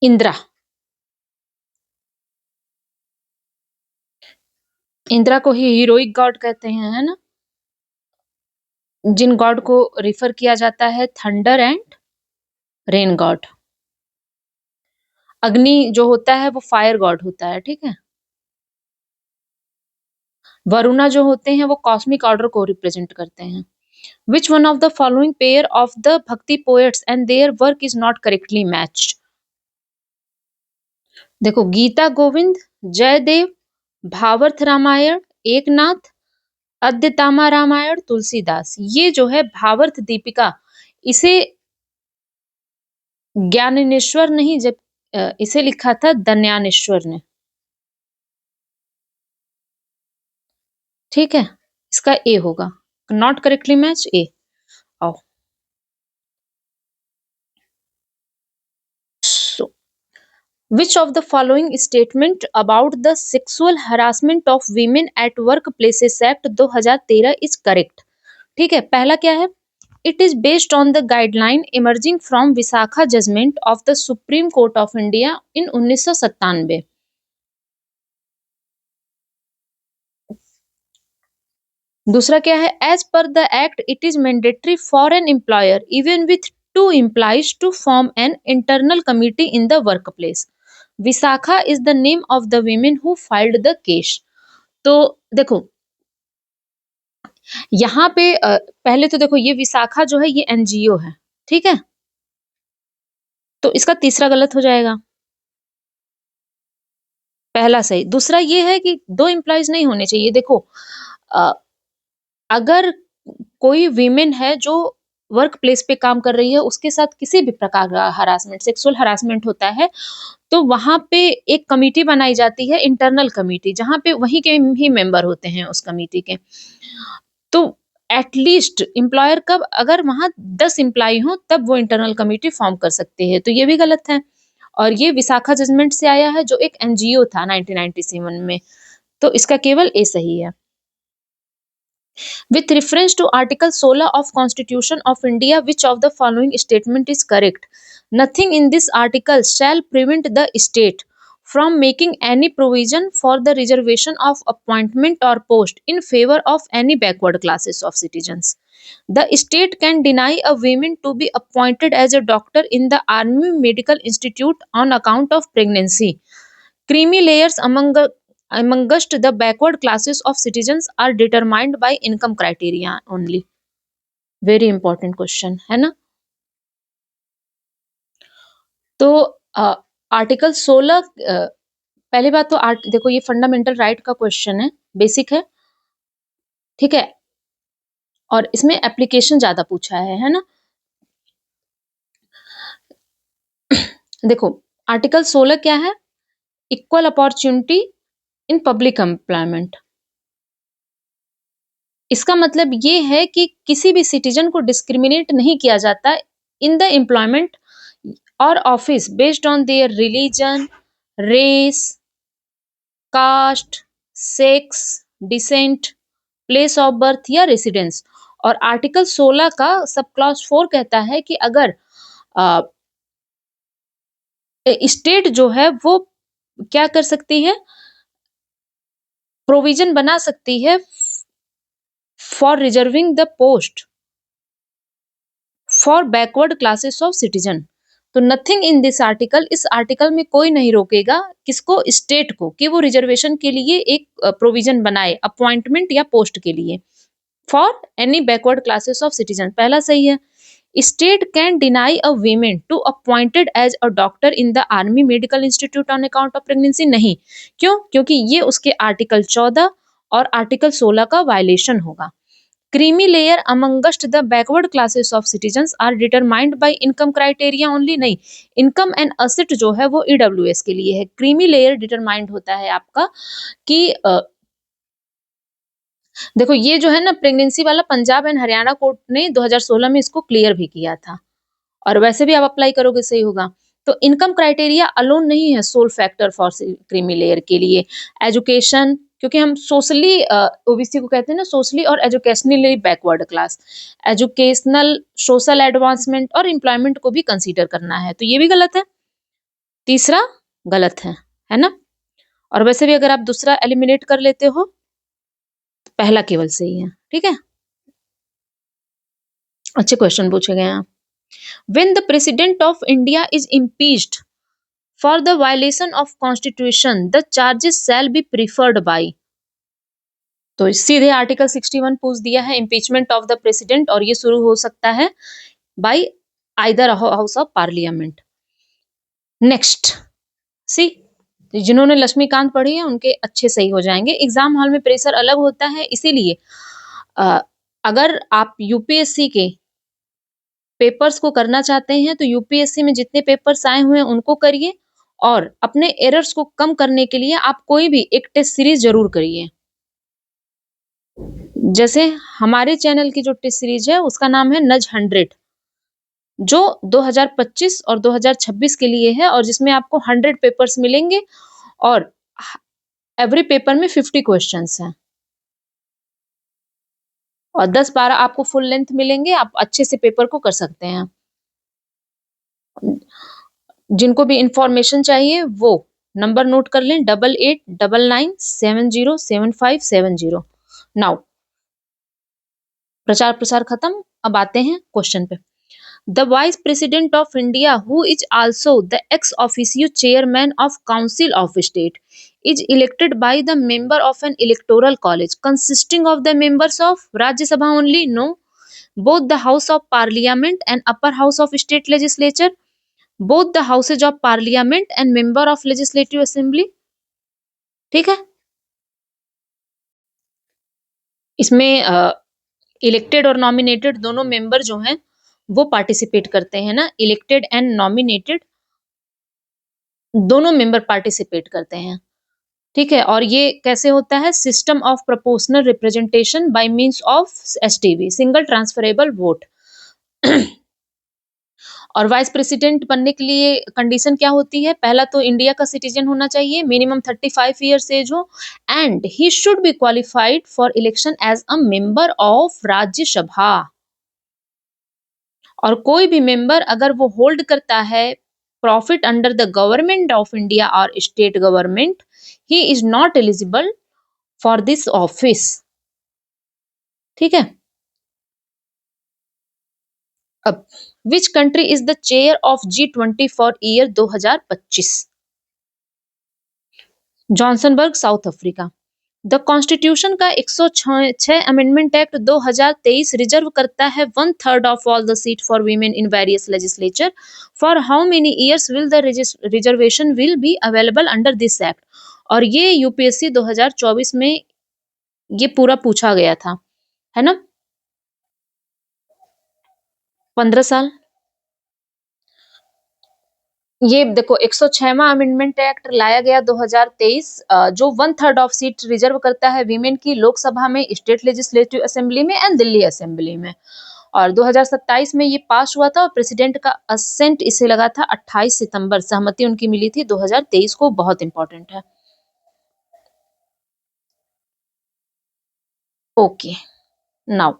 इंद्रा, इंद्रा को ही हीरोइक गॉड कहते हैं, है ना। जिन गॉड को रिफर किया जाता है थंडर एंड रेन गॉड। अग्नि जो होता है वो फायर गॉड होता है। ठीक है, वरुणा जो होते हैं वो कॉस्मिक ऑर्डर को रिप्रेजेंट करते हैं। Which one of the following pair of the Bhakti poets and their work is not correctly matched? देखो, गीता गोविंद, जयदेव, भावार्थ रामायण, एकनाथ, अद्यतामा रामायण, तुलसीदास। ये जो है भावार्थ दीपिका, इसे ज्ञानेश्वर नहीं, जब इसे लिखा था दन्यानेश्वर ने। ठीक है, इसका ए होगा, नॉट करेक्टली मैच ए। आओ, so which of the following statement about the sexual harassment of women at workplaces act 2013 is correct? ठीक है, पहला क्या है, it is based on the guideline emerging from Vishakha judgment of the Supreme Court of India in 1997। दूसरा क्या है, as per the act it is mandatory for an employer even with 2 employees to form an internal committee in the workplace। Vishakha is the name of the women who filed the case। तो देखो यहाँ पे पहले तो देखो, ये विशाखा जो है ये एनजीओ है। ठीक है, तो इसका तीसरा गलत हो जाएगा, पहला सही। दूसरा ये है कि 2 एम्प्लॉइज नहीं होने चाहिए। देखो, अगर कोई वीमेन है जो वर्क प्लेस पे काम कर रही है, उसके साथ किसी भी प्रकार का हरासमेंट, सेक्सुअल हरासमेंट होता है, तो वहां पे एक कमिटी बनाई जाती है, इंटरनल कमिटी, जहां पे वहीं के ही मेंबर होते हैं उस कमिटी के। तो एटलीस्ट एम्प्लॉयर कब, अगर वहां 10 एम्प्लॉय हो तब वो इंटरनल कमिटी फॉर्म कर सकते हैं। तो ये भी गलत है, और ये विशाखा जजमेंट से आया है जो एक एनजीओ था 1997 में। तो इसका केवल ए सही है। With reference to Article 16 of Constitution of India, which of the following statement is correct? Nothing in this article shall prevent the state from making any provision for the reservation of appointment or post in favor of any backward classes of citizens. The state can deny a woman to be appointed as a doctor in the Army Medical Institute on account of pregnancy. Creamy layers amongst the backward classes of citizens are determined by income criteria only. Very important question है ना। तो आर्टिकल 16 पहली बात तो देखो ये फंडामेंटल राइट का क्वेश्चन है, बेसिक है, ठीक है, और इसमें एप्लीकेशन ज्यादा पूछा है ना। देखो आर्टिकल 16 क्या है, equal opportunity in public employment. इसका मतलब ये है कि किसी भी सिटीजन को डिस्क्रिमिनेट नहीं किया जाता इन द एम्प्लॉयमेंट और office based on their religion, race, caste, sex, descent, place of birth या रेसिडेंस। और आर्टिकल 16 का सब क्लॉज 4 कहता है कि अगर स्टेट जो है वो क्या कर सकती है, प्रोविजन बना सकती है for reserving the post for backward classes of citizen. तो नथिंग इन दिस आर्टिकल, इस आर्टिकल में कोई नहीं रोकेगा किसको, स्टेट को, कि वो रिजर्वेशन के लिए एक प्रोविजन बनाए अपॉइंटमेंट या पोस्ट के लिए for any backward classes of citizen. पहला सही है। State can deny a women to appointed as a doctor in the army medical institute on account of pregnancy, नहीं। क्यों? क्योंकि ये उसके आर्टिकल 14 और आर्टिकल 16 का वायलेशन होगा। Creamy layer amongst the backward classes of citizens are determined by income criteria only, नहीं। इनकम एंड असेट जो है वो ईडब्ल्यूएस के लिए है। क्रीमी लेयर डिटरमाइंड होता है आपका कि देखो ये जो है ना प्रेगनेंसी वाला, पंजाब एंड हरियाणा कोर्ट ने 2016 में इसको क्लियर भी किया था, और वैसे भी आप अप्लाई करोगे सही होगा। तो इनकम क्राइटेरिया अलोन नहीं है sole factor for creamy layer के लिए। एजुकेशन, क्योंकि हम सोशली ओबीसी को कहते हैं ना सोशली और educationally backward class, educational social advancement और एम्प्लॉयमेंट को भी कंसीडर करना है, तो ये भी गलत है। तीसरा गलत है ना। और वैसे भी अगर आप दूसरा एलिमिनेट कर लेते हो तो पहला केवल सही है, ठीक है। अच्छे क्वेश्चन पूछे गए हैं। When the President of India is impeached for the violation of Constitution, the charges shall be preferred by। तो सीधे आर्टिकल 61 पूछ दिया है, इम्पीचमेंट ऑफ द प्रेसिडेंट, और ये शुरू हो सकता है by either house of parliament. Next C, जिन्होंने लक्ष्मीकांत पढ़ी है उनके अच्छे सही हो जाएंगे। एग्जाम हॉल में प्रेशर अलग होता है, इसीलिए अगर आप यूपीएससी के पेपर्स को करना चाहते हैं तो यूपीएससी में जितने पेपर्स आए हुए हैं उनको करिए, और अपने एरर्स को कम करने के लिए आप कोई भी एक टेस्ट सीरीज जरूर करिए। जैसे हमारे चैनल की जो टेस्ट सीरीज है उसका नाम है नज 100, जो 2025 और 2026 के लिए है, और जिसमें आपको 100 पेपर्स मिलेंगे और एवरी पेपर में 50 क्वेश्चंस हैं, और 10-12 आपको फुल लेंथ मिलेंगे। आप अच्छे से पेपर को कर सकते हैं। जिनको भी इंफॉर्मेशन चाहिए वो नंबर नोट कर लें, 8899707570। नाउ प्रचार प्रसार खत्म, अब आते हैं क्वेश्चन पे। The vice president of India who is also the ex officio chairman of council of state is elected by the member of an electoral college consisting of the members of Rajya Sabha only, no, both the House of Parliament and upper house of state legislature, both the houses of Parliament and member of legislative assembly, ठीक है। इसमें इलेक्टेड और नॉमिनेटेड दोनों मेंबर जो हैं वो पार्टिसिपेट करते हैं ना, इलेक्टेड एंड नॉमिनेटेड दोनों मेंबर पार्टिसिपेट करते हैं, ठीक है। और ये कैसे होता है, system of proportional representation by means of STV, single transferable vote. और वाइस प्रेसिडेंट बनने के लिए कंडीशन क्या होती है, पहला तो इंडिया का सिटीजन होना चाहिए, मिनिमम 35 ईयर्स एज हो, and he should be qualified for election as a member of Rajya Sabha. और कोई भी मेंबर अगर वो होल्ड करता है profit under the government of India or state government, he is not eligible for this office. ठीक है। अब which country is the chair of G20 for year 2025? Johannesburg, South Africa. The constitution का 106 अमेंडमेंट एक्ट 2023 रिजर्व करता है 1/3 of all the seat for women in various legislature. For how many years will the reservation will be available under this act? और ये यूपीएससी 2024 में ये पूरा पूछा गया था, है ना। 15 साल। ये देखो 106वां अमेंडमेंट एक्ट लाया गया 2023, जो 1/3 ऑफ सीट रिजर्व करता है वीमेन की लोकसभा में, स्टेट लेजिस्लेटिव असेंबली में एंड दिल्ली असेंबली में। और 2027 में ये पास हुआ था और प्रेसिडेंट का असेंट इसे लगा था 28 सितंबर, सहमति उनकी मिली थी 2023 को। बहुत इंपॉर्टेंट है। Okay, now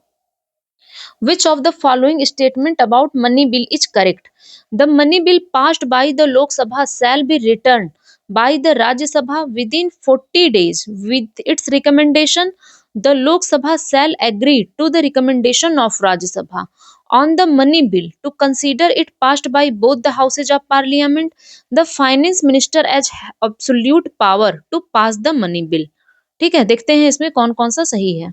which of the following statement about money bill is correct? The money bill passed by the Lok Sabha shall be returned by the Rajya Sabha within 40 days with its recommendation. The Lok Sabha shall agree to the recommendation of Rajya Sabha on the money bill to consider it passed by both the houses of parliament. The finance minister has absolute power to pass the money bill. ठीक है, देखते हैं इसमें कौन कौन सा सही है।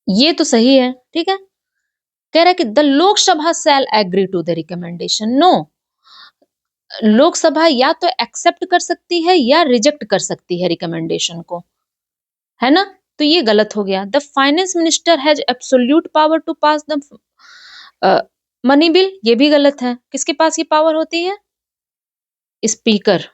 ये तो सही है, ठीक है। कह रहा है कि the Lok Sabha shall agree to the recommendation. No, Lok Sabha या तो एक्सेप्ट कर सकती है या रिजेक्ट कर सकती है रिकमेंडेशन को, है ना। तो ये गलत हो गया। The finance minister has absolute power to pass the money bill, ये भी गलत है। किसके पास ये पावर होती है? स्पीकर।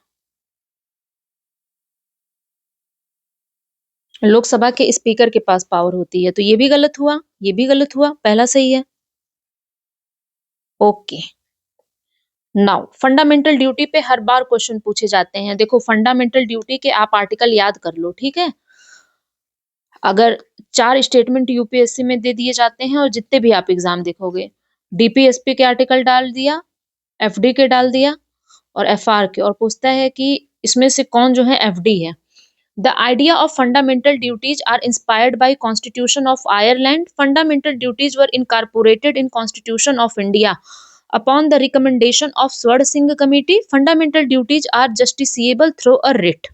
लोकसभा के स्पीकर के पास पावर होती है, तो ये भी गलत हुआ, ये भी गलत हुआ, पहला सही है। ओके, नाउ फंडामेंटल ड्यूटी पे हर बार क्वेश्चन पूछे जाते हैं। देखो फंडामेंटल ड्यूटी के आप आर्टिकल याद कर लो, ठीक है। अगर 4 स्टेटमेंट यूपीएससी में दे दिए जाते हैं और जितने भी आप एग्जाम देखोगे, डीपीएसपी के आर्टिकल डाल दिया, एफडी के डाल दिया और एफआर के, और पूछता है कि इसमें से कौन जो है एफडी है। The idea of fundamental duties are inspired by Constitution of Ireland. Fundamental duties were incorporated in Constitution of India upon the recommendation of Sward Singh Committee. Fundamental duties are justiciable through a writ.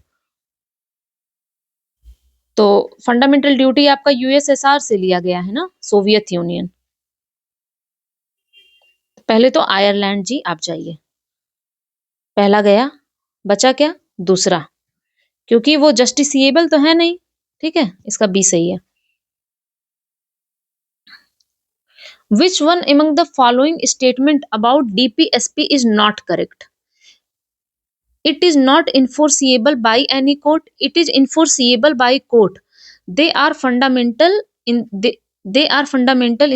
तो फंडामेंटल ड्यूटी आपका यूएसएसआर से लिया गया है ना, सोवियत यूनियन। पहले तो आयरलैंड जी, आप जाइए। पहला गया, बचा क्या? दूसरा, क्योंकि वो जस्टिसिएबल तो है नहीं, ठीक है। इसका बी सही है। Which one among the following statement about DPSP is not correct? It is not enforceable by any court. It is enforceable by court. They are fundamental in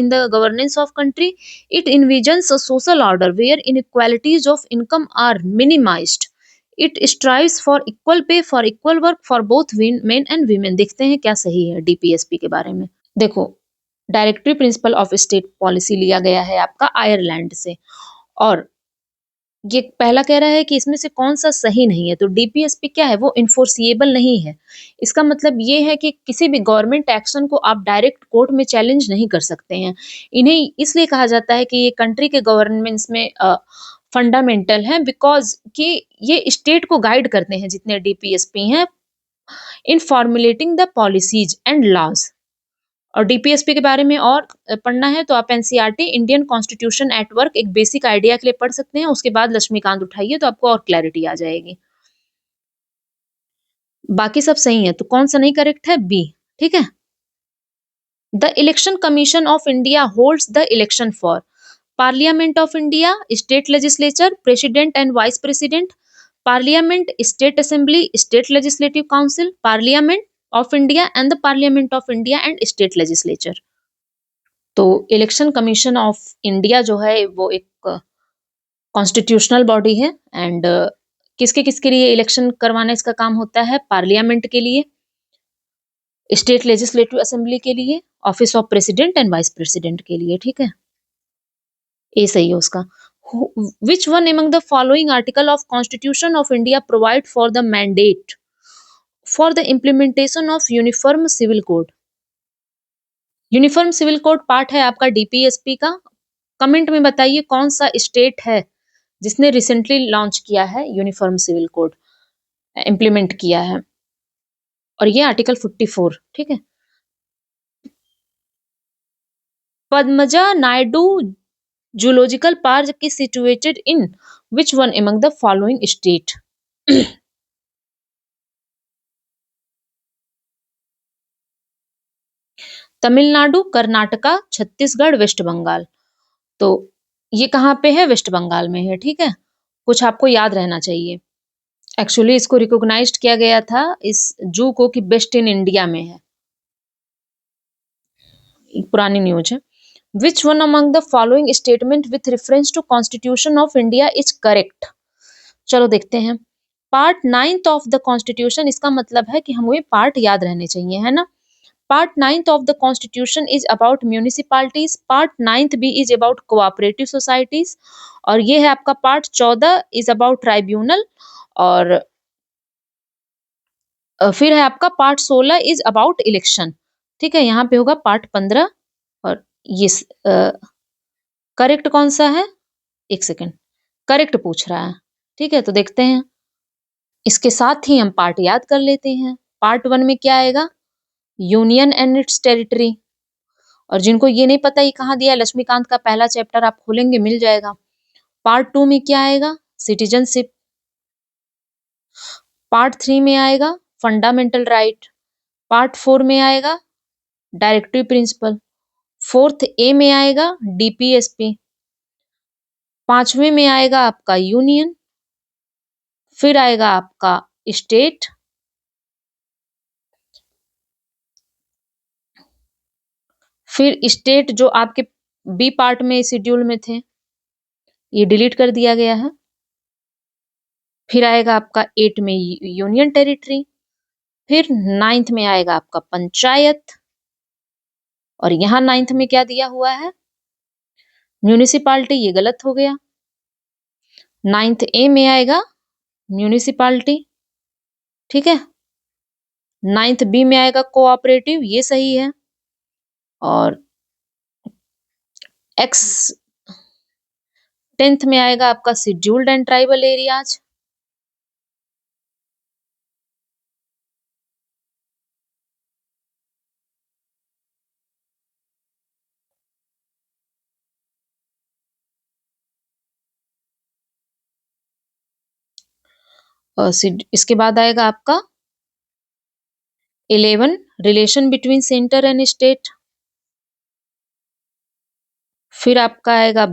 the governance of country. It envisions a social order where inequalities of income are minimized. It strives for equal pay for equal work for both men and women. देखते हैं क्या सही है DPSP के बारे में। देखो, directory principle of state policy लिया गया है आपका आयरलैंड से, और ये पहला कह रहा है कि इसमें से कौन सा सही नहीं है। तो डीपीएसपी क्या है? वो इन्फोर्सिएबल नहीं है। इसका मतलब ये है कि किसी भी गवर्नमेंट एक्शन को आप डायरेक्ट कोर्ट में चैलेंज नहीं कर सकते हैं। इन्हें इसलिए कहा जाता है कि ये कंट्री के गवर्नमेंट्स में फंडामेंटल है, बिकॉज कि ये स्टेट को गाइड करते हैं जितने डीपीएसपी हैं, in formulating the policies and laws. और डीपीएसपी के बारे में और पढ़ना है तो आप NCERT Indian constitution at work एक बेसिक आइडिया के लिए पढ़ सकते हैं। उसके बाद लक्ष्मीकांत उठाइए तो आपको और क्लैरिटी आ जाएगी। बाकी सब सही है, तो कौन सा नहीं करेक्ट है? बी, ठीक है। The election commission of India holds the election for parliament of India, state legislature, president and vice president, parliament, state assembly, state legislative council, parliament of India and the parliament of India and state legislature. तो इलेक्शन कमीशन ऑफ इंडिया जो है वो एक कॉन्स्टिट्यूशनल बॉडी है, एंड किसके किसके लिए इलेक्शन करवाना इसका काम होता है? पार्लियामेंट के लिए, स्टेट लेजिस्लेटिव असेंबली के लिए, office of president and vice president के लिए, ठीक है। ए सही है उसका। Which one among the following article of Constitution of India provide for the mandate for the implementation of Uniform Civil Code? Uniform civil code part है आपका डीपीएसपी का। कमेंट में बताइए कौन सा स्टेट है जिसने रिसेंटली लॉन्च किया है यूनिफॉर्म सिविल कोड, इम्प्लीमेंट किया है। और ये आर्टिकल 54, ठीक है। Padmaja Naidu zoological park is situated in which one among the following state? Tamil Nadu, Karnataka, Chhattisgarh, West Bengal. तो ये कहाँ पे है? वेस्ट बंगाल में है, ठीक है। कुछ आपको याद रहना चाहिए। एक्चुअली इसको रिकॉग्नाइज्ड किया गया था इस जू को कि बेस्ट इन इंडिया में है। पुरानी न्यूज है। Which one among the following statement with reference to Constitution of India is correct? चलो देखते हैं। Part 9th of the constitution, इसका मतलब है कि हमें पार्ट याद रहने चाहिए, है ना। Part 9th of the constitution is about municipalities, part 9th B is about cooperative societies, और ये है आपका पार्ट 14 इज अबाउट ट्राइब्यूनल, और फिर है आपका पार्ट 16 इज अबाउट इलेक्शन, ठीक है। यहाँ पे होगा पार्ट 15, और ये करेक्ट कौन सा है? एक सेकेंड, करेक्ट पूछ रहा है, ठीक है। तो देखते हैं, इसके साथ ही हम पार्ट याद कर लेते हैं। पार्ट 1 में क्या आएगा? Union and it's territory. और जिनको ये नहीं पता ये कहाँ दिया है, लक्ष्मीकांत का पहला चैप्टर आप खोलेंगे मिल जाएगा। पार्ट 2 में क्या आएगा? सिटीजनशिप। पार्ट 3 में आएगा फंडामेंटल राइट। पार्ट 4 में आएगा डायरेक्टिव प्रिंसिपल। 4th ए में आएगा डीपीएसपी। 5वें में आएगा आपका यूनियन। फिर आएगा आपका स्टेट। फिर स्टेट जो आपके बी पार्ट में शेड्यूल में थे, ये डिलीट कर दिया गया है। फिर आएगा आपका 8 में यूनियन टेरिटरी। फिर 9th में आएगा आपका पंचायत, और यहाँ 9th में क्या दिया हुआ है? म्यूनिसिपालिटी, ये गलत हो गया। 9th ए में आएगा म्यूनिसिपालिटी, ठीक है। 9th बी में आएगा कोऑपरेटिव, ये सही है। और एक्स 10th में आएगा आपका शेड्यूल्ड एंड ट्राइबल एरियाज। इसके बाद आएगा आपका 11 relation between centre and state. फिर आपका आएगा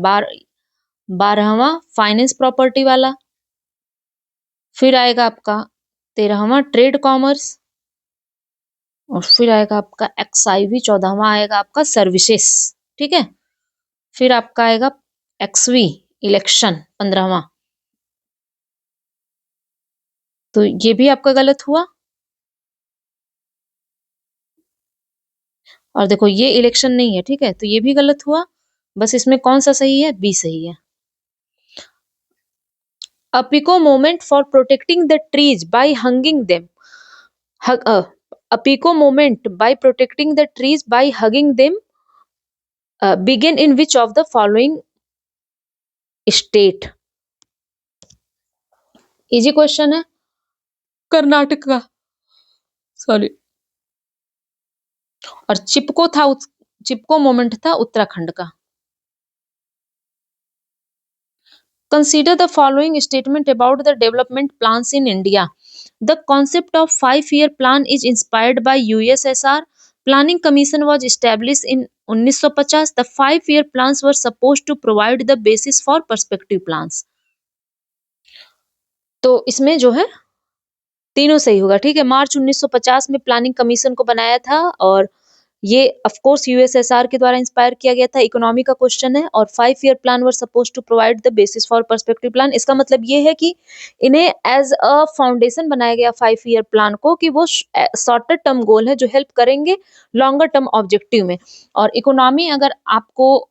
12वां फाइनेंस प्रॉपर्टी वाला। फिर आएगा आपका 13वां ट्रेड कॉमर्स, और फिर आएगा आपका एक्सआईवी। 14वां आएगा आपका सर्विसेज, ठीक है। फिर आपका आएगा एक्सवी इलेक्शन 15वां। तो ये भी आपका गलत हुआ। और देखो ये इलेक्शन नहीं है, ठीक है, तो ये भी गलत हुआ। बस इसमें कौन सा सही है? बी सही है। A pico movement for protecting the trees by hugging them. A pico movement by protecting the trees by hugging them began in which of the following state? Easy question है। कर्नाटक का, सॉरी। और चिपको मोमेंट था उत्तराखंड का। Consider the following statement about the development plans in India. The concept of 5-year plan is inspired by USSR. Planning Commission was established in 1950. The 5-year plans were supposed to provide the basis for perspective plans. तो इसमें जो है तीनों सही होगा, ठीक है। मार्च 1950 में प्लानिंग कमीशन को बनाया था, और ये ऑफ कोर्स यूएसएसआर के द्वारा इंस्पायर किया गया था। इकोनॉमी का क्वेश्चन है, और 5-year plan were suppose to provide the basis for perspective plan. इसका मतलब ये है कि इन्हें एज अ फाउंडेशन बनाया गया 5-year प्लान को, कि वो शॉर्टर टर्म गोल है जो हेल्प करेंगे लॉन्गर टर्म ऑब्जेक्टिव में। और इकोनॉमी अगर आपको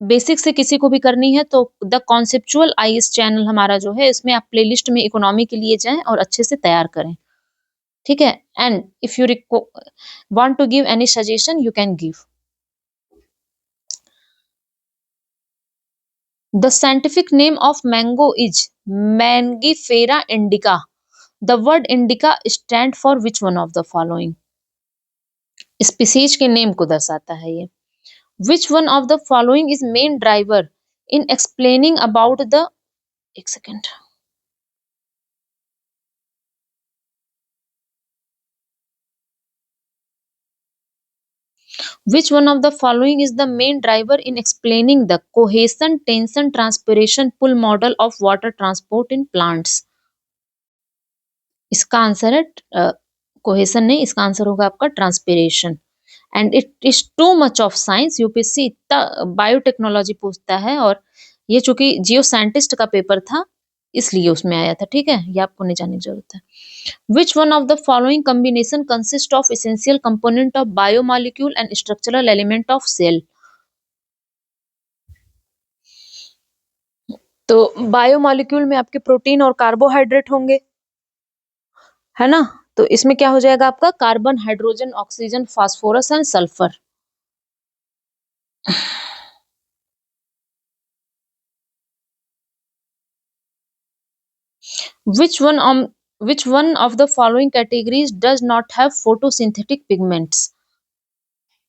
बेसिक से किसी को भी करनी है तो द कॉन्सेप्चुअल आईएएस चैनल हमारा जो है, इसमें आप प्लेलिस्ट में इकोनॉमी के लिए जाएं और अच्छे से तैयार करें, ठीक है। And if you want to give any suggestion you can give. The scientific name of mango is mangifera indica. The word indica stand for which one of the following. Species के नेम को दर्शाता है ये। Which one of the following is main driver in explaining about the, एक second, which one of the following is the main driver in explaining the cohesion tension transpiration pull model of water transport in plants? इसका आंसर है कोहेशन नहीं, इसका आंसर होगा आपका transpiration. And it is too much of science, UPSC इतना बायोटेक्नोलॉजी पूछता है, और ये चूंकि जियो साइंटिस्ट का पेपर था इसलिए उसमें आया था, ठीक है, ये आपको नहीं जानने की जरूरत है। Which one of the following combination consists of essential component of biomolecule and structural element of cell? तो बायोमोलिक्यूल में आपके प्रोटीन और कार्बोहाइड्रेट होंगे, है ना। तो इसमें क्या हो जाएगा आपका carbon, hydrogen, oxygen, phosphorus and sulphur. Which one which one of the following categories does not have photosynthetic pigments?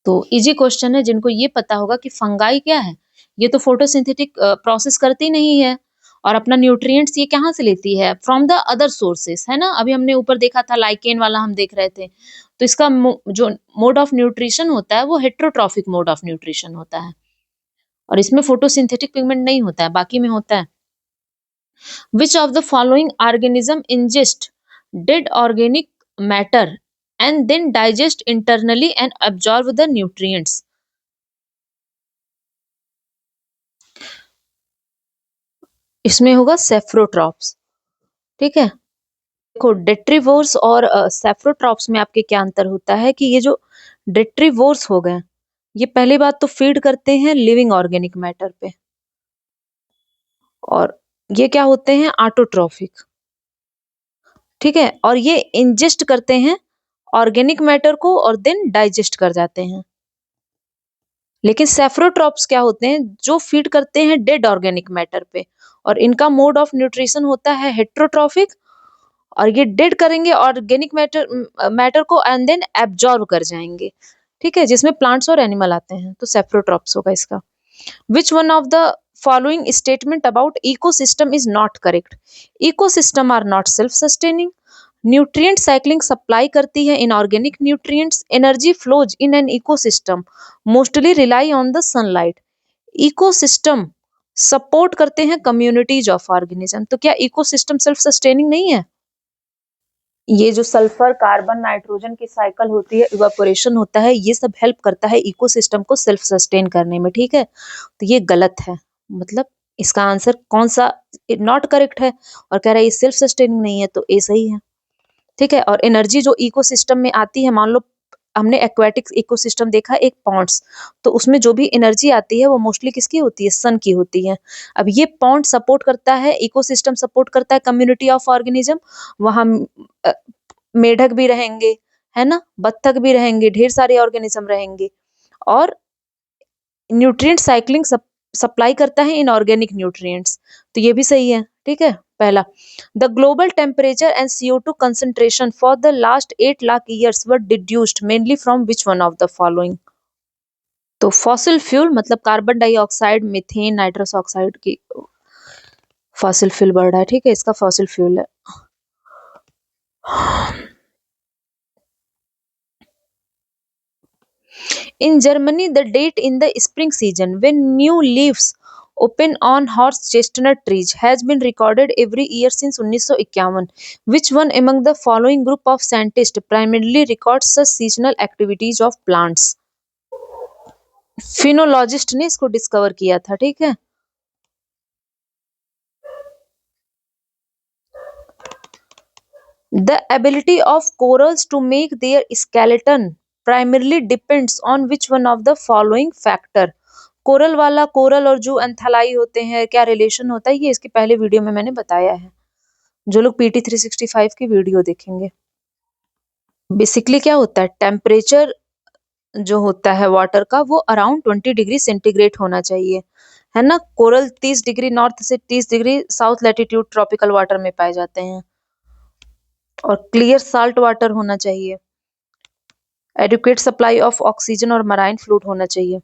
तो इजी क्वेश्चन है, जिनको ये पता होगा कि फंगाई क्या है, ये तो फोटोसिंथेटिक प्रोसेस करती नहीं है, और अपना न्यूट्रिएंट्स ये कहाँ से लेती है, फ्रॉम द अदर सोर्सेस, है ना। अभी हमने ऊपर देखा था लाइकेन वाला, हम देख रहे थे, तो इसका जो मोड ऑफ न्यूट्रिशन होता है वो हेट्रोट्रॉफिक मोड ऑफ न्यूट्रिशन होता है, और इसमें फोटोसिंथेटिक पिगमेंट नहीं होता है, बाकी में होता है। Which of the following organism ingest dead organic matter and then digest internally and absorb the nutrients? इसमें होगा सेफ्रोट्रॉप्स, ठीक है। देखो डेट्रीवोर्स और सेफ्रोट्रॉप्स में आपके क्या अंतर होता है कि ये जो डेट्रीवोर्स हो गए, ये पहली बात तो फीड करते हैं लिविंग ऑर्गेनिक मैटर पे, और ये क्या होते हैं ऑटोट्रॉफिक, ठीक है, और ये इंजेस्ट करते हैं ऑर्गेनिक मैटर को और देन डाइजेस्ट कर जाते हैं। लेकिन सेफ्रोट्रॉप्स क्या होते हैं, जो फीड करते हैं डेड ऑर्गेनिक मैटर पे, और इनका मोड ऑफ न्यूट्रिशन होता है हेट्रोट्रॉफिक, और ये डेड करेंगे ऑर्गेनिक मैटर को एंड देन एब्जॉर्ब कर जाएंगे, ठीक है, जिसमें प्लांट्स और एनिमल आते हैं, तो सेफ्रोट्रॉप्स होगा इसका। Which one of the following statement about ecosystem is not correct? Ecosystem are not self sustaining, nutrient cycling supply करती है inorganic nutrients, energy flows in an ecosystem mostly rely on the sunlight, ecosystem support करते हैं कम्युनिटीज ऑफ ऑर्गेनिज्म। तो क्या इकोसिस्टम सेल्फ सस्टेनिंग नहीं है? ये जो सल्फर, कार्बन, नाइट्रोजन की साइकिल होती है, इवापोरेशन होता है, ये सब हेल्प करता है इकोसिस्टम को सेल्फ सस्टेन करने में, ठीक है। तो ये गलत है, मतलब इसका आंसर कौन सा नॉट करेक्ट है, और कह रहा है ये सेल्फ सस्टेनिंग नहीं है, तो ए सही है, ठीक है। और एनर्जी जो इकोसिस्टम में आती है, मान लो हमने एक्वेटिक इकोसिस्टम देखा एक पॉन्ड्स, तो उसमें जो भी एनर्जी आती है वो मोस्टली किसकी होती है, सन की होती है। अब ये पॉन्ड सपोर्ट करता है, इकोसिस्टम सपोर्ट करता है कम्युनिटी ऑफ ऑर्गेनिज्म, वहां मेढक भी रहेंगे, है ना, बत्तख भी रहेंगे, ढेर सारे ऑर्गेनिज्म रहेंगे, और न्यूट्रिएंट साइक्लिंग सप्लाई करता है इनऑर्गेनिक न्यूट्रिएंट्स, तो ये भी सही है, ठीक है। पहला, the global temperature and CO2 concentration for the last 8 lakh years were deduced mainly from which one of the following? तो फॉसिल फ्यूल मतलब carbon dioxide, methane, nitrous oxide की फॉसिल फ्यूल बढ़ रहा है, ठीक है, इसका फॉसिल फ्यूल है। In Germany, the date in the spring season when new leaves open on horse chestnut trees has been recorded every year since 1951. Which one among the following group of scientists primarily records the seasonal activities of plants? फिनोलॉजिस्ट ने इसको डिस्कवर किया था, ठीक है। The ability of corals to make their skeleton primarily depends on which one of the following factor? Coral वाला, कोरल और जो एंथलाई होते हैं, क्या रिलेशन होता है, ये इसके पहले वीडियो में मैंने बताया है, जो लोग पीटी 365 की वीडियो देखेंगे। बेसिकली क्या होता है, टेम्परेचर जो होता है वाटर का वो अराउंड 20 डिग्री सेंटीग्रेड होना चाहिए, है ना। कोरल 30 डिग्री नॉर्थ से 30 degree south latitude tropical water में पाए जाते हैं, और क्लियर साल्ट वाटर होना चाहिए। एडिक्वेट सप्लाई ऑफ ऑक्सीजन और मराइन फ्लूइड होना चाहिए।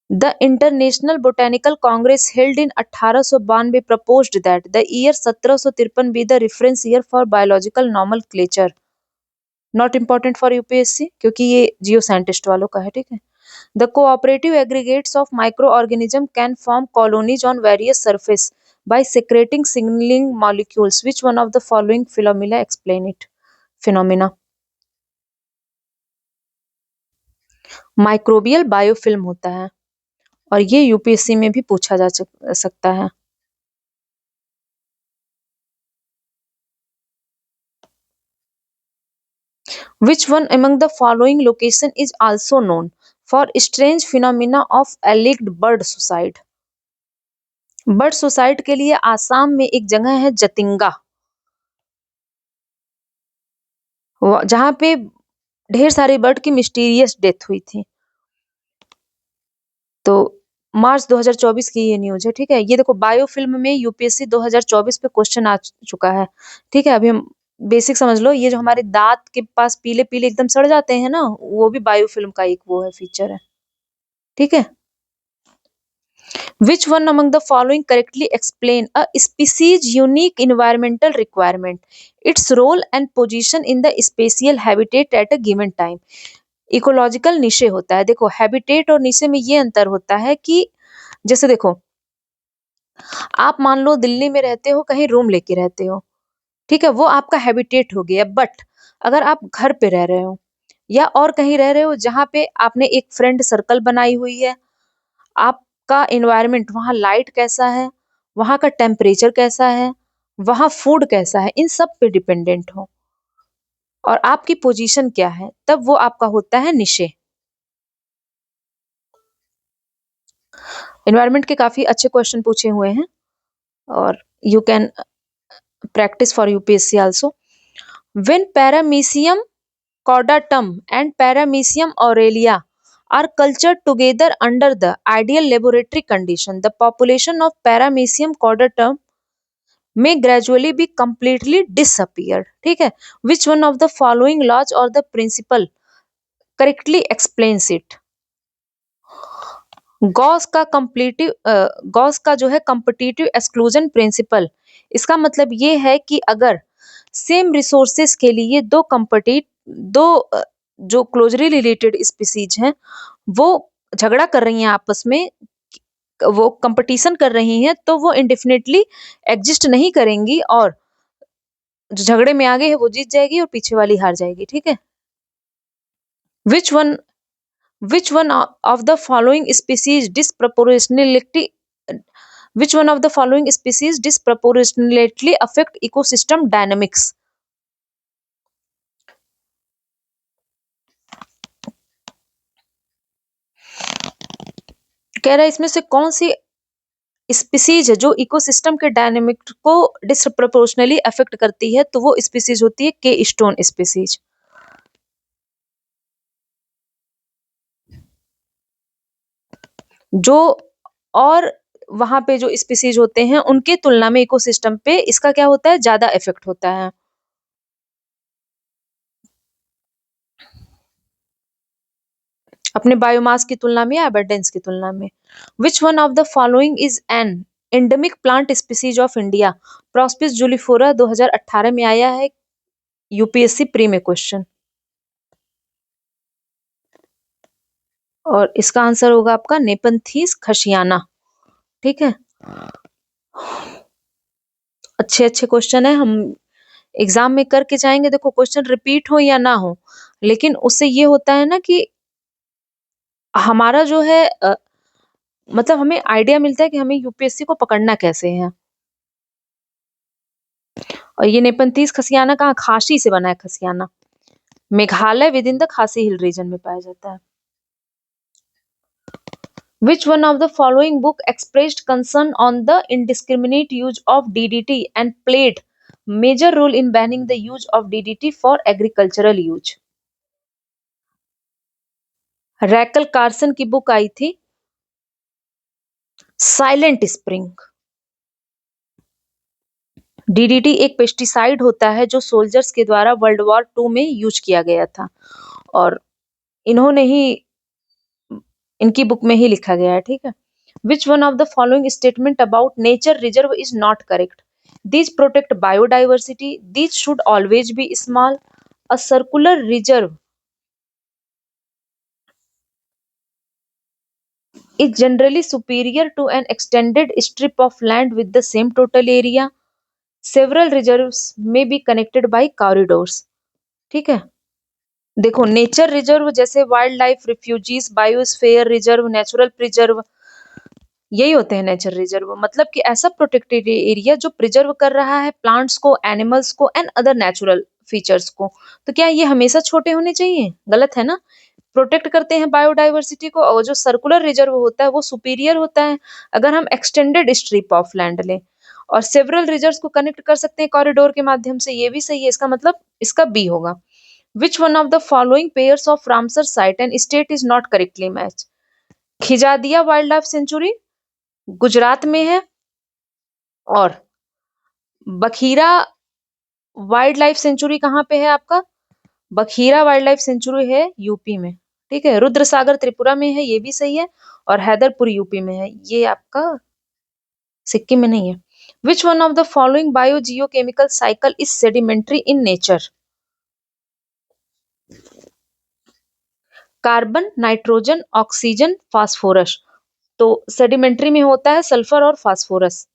The international botanical Congress held in 1892 proposed that the year 1753 be the reference year for biological nomenclature। Not important for UPSC क्योंकि ये जियो साइंटिस्ट वालों का है, ठीक है। The cooperative aggregates of micro organism can form colonies on various surface by secreting signaling molecules. Which one of the following phenomena explain it? Phenomena. Microbial biofilm होता है, और ये यूपीएससी में भी पूछा जा सकता है। Which one among the following location is also known for strange phenomena of alleged bird suicide? Bird suicide के लिए आसाम में एक जगह है जतिंगा, जहां पे ढेर सारे बर्ड की मिस्टीरियस डेथ हुई थी। तो मार्च 2024 की ये न्यूज है, ठीक है। ये देखो बायोफिल्म में यूपीएससी 2024 पे क्वेश्चन आ चुका है, ठीक है। अभी हम बेसिक समझ लो, ये जो हमारे दांत के पास पीले पीले एकदम सड़ जाते हैं ना, वो भी बायोफिल्म का एक वो है, फीचर है, ठीक है। Which one among the following correctly explain a species unique environmental requirement, its role and position in the spatial habitat at a given time? Ecological niche होता है। देखो हैबिटेट और निशे में ये अंतर होता है कि जैसे देखो, आप मान लो दिल्ली में रहते हो, कहीं रूम लेके रहते हो, ठीक है, वो आपका हैबिटेट हो गया। बट अगर आप घर पे रह रहे हो या और कहीं रह रहे हो जहाँ पे आपने एक फ्रेंड सर्कल बनाई हुई है, आपका एनवायरनमेंट, वहाँ लाइट कैसा है, वहाँ का टेम्परेचर कैसा है, वहाँ फूड कैसा है, इन सब पे डिपेंडेंट हो, और आपकी पोजीशन क्या है, तब वो आपका होता है निशे। एनवायरनमेंट के काफी अच्छे क्वेश्चन पूछे हुए हैं, और you can practice for UPSC also. When Paramecium cordatum and Paramecium aurelia are cultured together under the ideal laboratory condition, the population of Paramecium cordatum may gradually be completely disappeared, ठीक है। Which one of the following laws or the principle correctly explains it? Gauss का जो है कम्पिटिटिव एक्सक्लूजन प्रिंसिपल, इसका मतलब ये है कि अगर सेम रिसोर्सेस के लिए दो जो क्लोजली रिलेटेड स्पीसीज हैं, वो झगड़ा कर रही हैं आपस में, वो कंपटीशन कर रही हैं, तो वो इंडेफिनेटली एग्जिस्ट नहीं करेंगी, और जो झगड़े में आगे है वो जीत जाएगी और पीछे वाली हार जाएगी, ठीक है। Which one Which one of the following species disproportionately affect ecosystem dynamics? कह रहा है इसमें से कौन सी स्पीसीज है जो इकोसिस्टम के डायनेमिक को डिसप्रोपोर्शनली अफेक्ट करती है, तो वो स्पीसीज होती है के स्टोन स्पीसीज। जो और वहां पे जो स्पीसीज होते हैं उनके तुलना में इकोसिस्टम पे इसका क्या होता है, ज्यादा इफेक्ट होता है। अपने बायोमास की तुलना में या अबंडेंस की तुलना में। Which one of the following is an endemic plant species of India? Prosopis juliflora 2018 में आया है, यूपीएससी प्री में क्वेश्चन, और इसका आंसर होगा आपका नेपंथीस खशियाना, ठीक है। अच्छे अच्छे क्वेश्चन है, हम एग्जाम में करके जाएंगे। देखो क्वेश्चन रिपीट हो या ना हो, लेकिन उससे ये होता है ना कि हमारा जो है मतलब हमें आइडिया मिलता है कि हमें यूपीएससी को पकड़ना कैसे है। और ये नेपंथीस खसियाना कहाँ, खासी से बना है खसियाना, मेघालय विद इन द खासी हिल रीजन में पाया जाता है। Which one of the following book expressed concern on the indiscriminate use of DDT and played major role in banning the use of DDT for agricultural use? Rachel Carson की बुक आई थी साइलेंट स्प्रिंग। डीडीटी एक पेस्टिसाइड होता है जो सोल्जर्स के द्वारा वर्ल्ड वॉर 2 में यूज किया गया था और इन्होंने ही इनकी बुक में ही लिखा गया है, ठीक है। विच one of the following statement about nature reserve is not correct? These protect biodiversity, these should always be small, a circular reserve is generally superior to an extended strip of land with the same total area. Several reserves may be connected by corridors. ठीक है। देखो नेचर रिजर्व जैसे wild life refugees, biosphere reserve, natural preserve, यही होते हैं नेचर रिजर्व। मतलब कि ऐसा प्रोटेक्टेड एरिया जो प्रिजर्व कर रहा है प्लांट्स को, एनिमल्स को एंड अदर नेचुरल फीचर्स को। तो क्या ये हमेशा छोटे होने चाहिए? गलत है ना। प्रोटेक्ट करते हैं बायोडाइवर्सिटी को और जो सर्कुलर रिजर्व होता है वो सुपीरियर होता है अगर हम एक्सटेंडेड स्ट्रिप ऑफ लैंड लें। और सेवरल रिजर्व्स को कनेक्ट कर सकते हैं कॉरिडोर के माध्यम से, ये भी सही है। इसका मतलब इसका बी होगा। Which one of the following pairs of Ramsar site and state is not correctly match? Khijadia wildlife sanctuary Gujarat में है और बखीरा वाइल्ड लाइफ सेंचुरी कहाँ पे है आपका? बखीरा वाइल्ड लाइफ सेंचुरी है यूपी में, ठीक है। रुद्र सागर त्रिपुरा में है, ये भी सही है। और हैदरपुर यूपी में है, ये आपका सिक्किम में नहीं है। विच one of the following biogeochemical cycle is sedimentary in nature? Carbon, nitrogen, oxygen, phosphorus. तो सेडिमेंट्री में होता है सल्फर और फास्फोरस।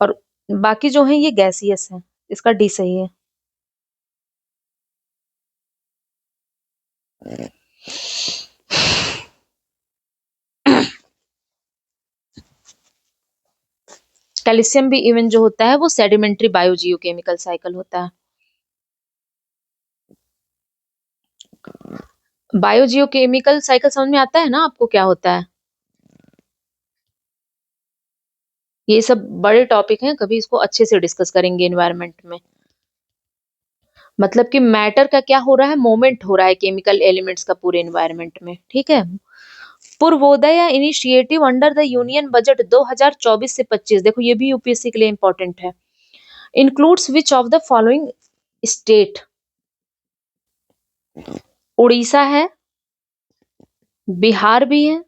और बाकी जो है ये गैसियस है, इसका डी सही है। कैल्शियम भी इवन जो होता है वो सेडिमेंट्री बायोजियोकेमिकल साइकिल होता है। बायोजियोकेमिकल साइकिल समझ में आता है ना आपको क्या होता है? ये सब बड़े टॉपिक हैं, कभी इसको अच्छे से डिस्कस करेंगे एनवायरनमेंट में। मतलब कि मैटर का क्या हो रहा है, मोमेंट हो रहा है केमिकल एलिमेंट्स का पूरे एनवायरनमेंट में, ठीक है। Purvodaya initiative under the union budget 2024 से 25, देखो ये भी यूपीएससी के लिए इंपॉर्टेंट है। Includes which of the following state? Orissa है, बिहार भी है,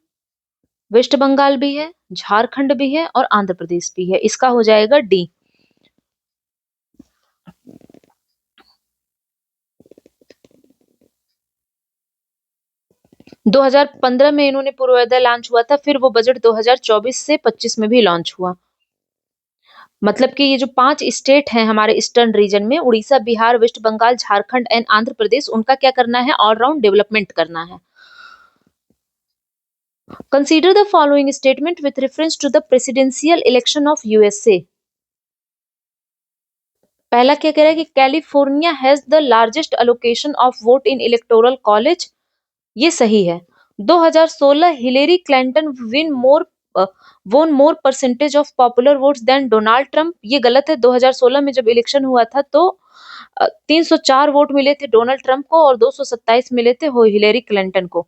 वेस्ट बंगाल भी है, झारखंड भी है और आंध्र प्रदेश भी है। इसका हो जाएगा डी। 2015 में इन्होंने पूर्वोदय लॉन्च हुआ था, फिर वो बजट 2024 से 25 में भी लॉन्च हुआ। मतलब कि ये जो 5 स्टेट हैं हमारे ईस्टर्न रीजन में, उड़ीसा, बिहार, वेस्ट बंगाल, झारखंड एंड आंध्र प्रदेश, उनका क्या करना है, ऑलराउंड डेवलपमेंट करना है। Consider the following statement with reference to the presidential election of USA. पहला क्या कह रहा है कि California has the largest allocation of vote in electoral college, ये सही है। 2016 Hillary Clinton won more percentage of popular votes than Donald Trump, ये गलत है। 2016 में जब इलेक्शन हुआ था तो 304 वोट मिले थे डोनाल्ड ट्रंप को और 227 मिले थे हिलेरी क्लिंटन को।